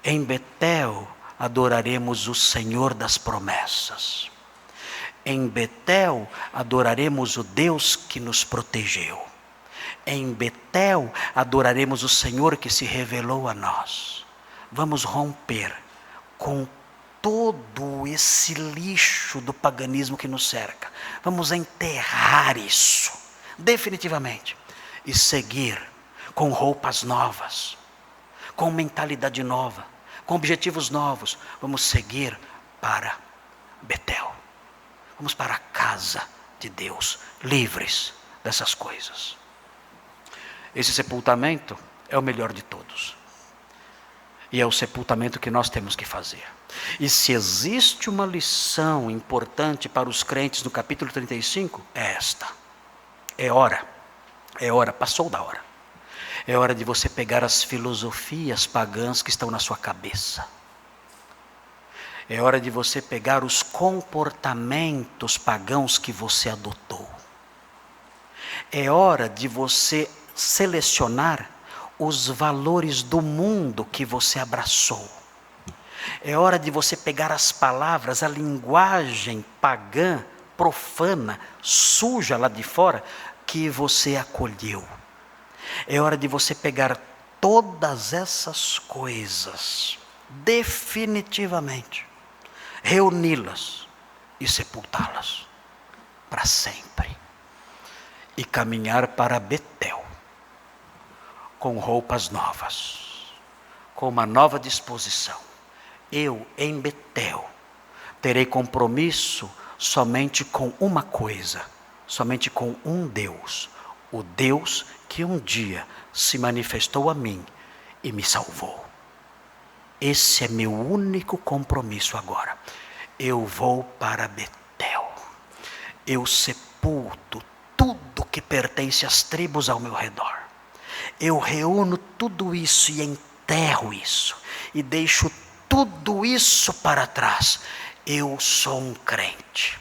Em Betel adoraremos o Senhor das promessas. Em Betel adoraremos o Deus que nos protegeu. Em Betel adoraremos o Senhor que se revelou a nós. Vamos romper com todo esse lixo do paganismo que nos cerca. Vamos enterrar isso, definitivamente, e seguir com roupas novas, com mentalidade nova, com objetivos novos. Vamos seguir para Betel. Vamos para a casa de Deus, livres dessas coisas. Esse sepultamento é o melhor de todos. E é o sepultamento que nós temos que fazer. E se existe uma lição importante para os crentes no capítulo 35, é esta. É hora, passou da hora. É hora de você pegar as filosofias pagãs que estão na sua cabeça. É hora de você pegar os comportamentos pagãos que você adotou. É hora de você selecionar os valores do mundo que você abraçou. É hora de você pegar as palavras, a linguagem pagã, profana, suja lá de fora, que você acolheu. É hora de você pegar todas essas coisas, definitivamente, reuni-las e sepultá-las para sempre. E caminhar para Betel, com roupas novas, com uma nova disposição. Eu, em Betel, terei compromisso somente com uma coisa, somente com um Deus, o Deus que um dia se manifestou a mim e me salvou. Esse é meu único compromisso agora. Eu vou para Betel. eu sepulto tudo que pertence às tribos ao meu redor. Eu reúno tudo isso e enterro isso, e deixo tudo isso para trás. Eu sou um crente.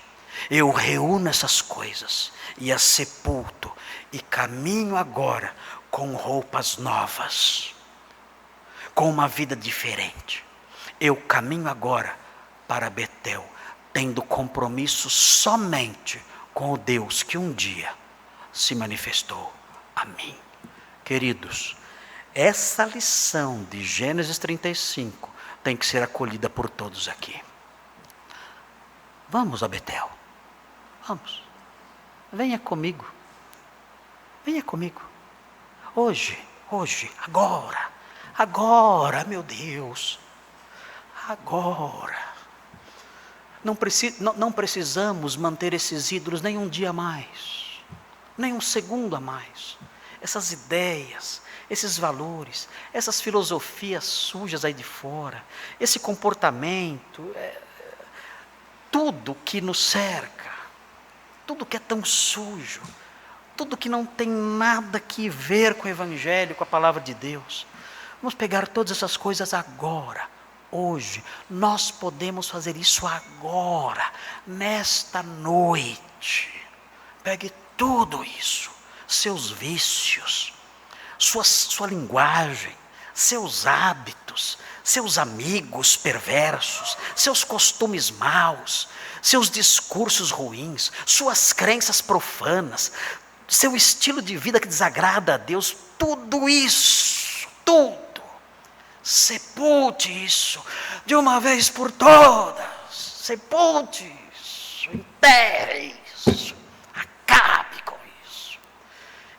Eu reúno essas coisas e as sepulto, e caminho agora com roupas novas, com uma vida diferente. Eu caminho agora para Betel, tendo compromisso somente com o Deus que um dia se manifestou a mim. Queridos, essa lição de Gênesis 35 tem que ser acolhida por todos aqui. Vamos a Betel. Vamos. Venha comigo. Venha comigo. Hoje, agora, meu Deus. Agora. Não precisamos manter esses ídolos nem um dia a mais, nem um segundo a mais. Essas ideias, esses valores, essas filosofias sujas aí de fora, esse comportamento, tudo que nos cerca, tudo que é tão sujo, tudo que não tem nada que ver com o Evangelho, com a palavra de Deus. Vamos pegar todas essas coisas agora, hoje. Nós podemos fazer isso agora, nesta noite. Pegue tudo isso, seus vícios, sua linguagem, seus hábitos, seus amigos perversos, seus costumes maus, seus discursos ruins, suas crenças profanas, seu estilo de vida que desagrada a Deus, tudo isso, tudo. Sepulte isso de uma vez por todas. Sepulte isso, enterre isso, acabe com isso.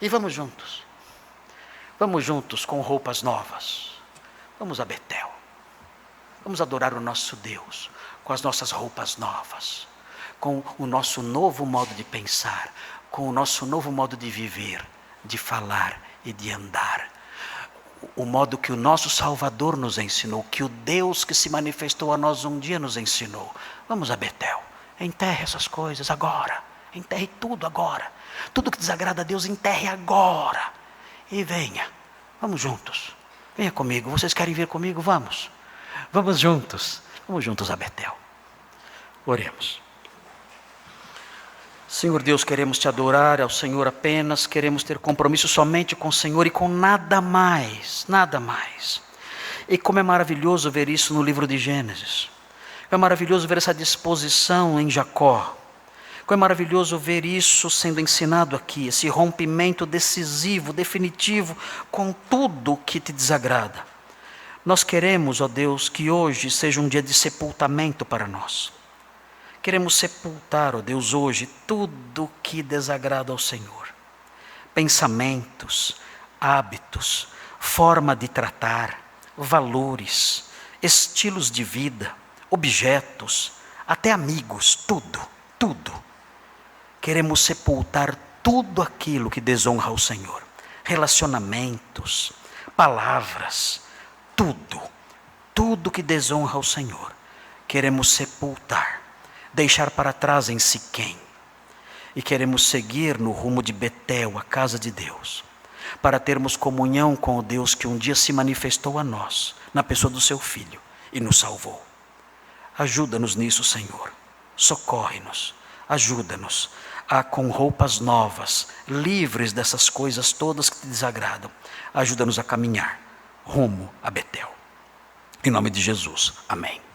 E vamos juntos com roupas novas. Vamos a Betel. Vamos adorar o nosso Deus com as nossas roupas novas, com o nosso novo modo de pensar, com o nosso novo modo de viver, de falar e de andar. O modo que o nosso Salvador nos ensinou, que o Deus que se manifestou a nós um dia nos ensinou. Vamos a Betel. Enterre essas coisas agora. Enterre tudo agora. Tudo que desagrada a Deus, enterre agora. E venha. Vamos juntos. Venha comigo. Vocês querem vir comigo? Vamos. Vamos juntos. Vamos juntos a Betel. Oremos. Senhor Deus, queremos te adorar ao Senhor apenas, queremos ter compromisso somente com o Senhor e com nada mais, nada mais. E como é maravilhoso ver isso no livro de Gênesis. É maravilhoso ver essa disposição em Jacó. Como é maravilhoso ver isso sendo ensinado aqui, esse rompimento decisivo, definitivo, com tudo o que te desagrada. Nós queremos, ó Deus, que hoje seja um dia de sepultamento para nós. Queremos sepultar, ó Deus, hoje tudo que desagrada ao Senhor. Pensamentos, hábitos, forma de tratar, valores, estilos de vida, objetos, até amigos, tudo. Queremos sepultar tudo aquilo que desonra ao Senhor. Relacionamentos, palavras, tudo que desonra ao Senhor. Queremos sepultar. Deixar para trás em Siquém, e queremos seguir no rumo de Betel, a casa de Deus, para termos comunhão com o Deus que um dia se manifestou a nós, na pessoa do seu Filho, e nos salvou. Ajuda-nos nisso, Senhor, socorre-nos, ajuda-nos a, com roupas novas, livres dessas coisas todas que te desagradam, ajuda-nos a caminhar rumo a Betel. Em nome de Jesus, amém.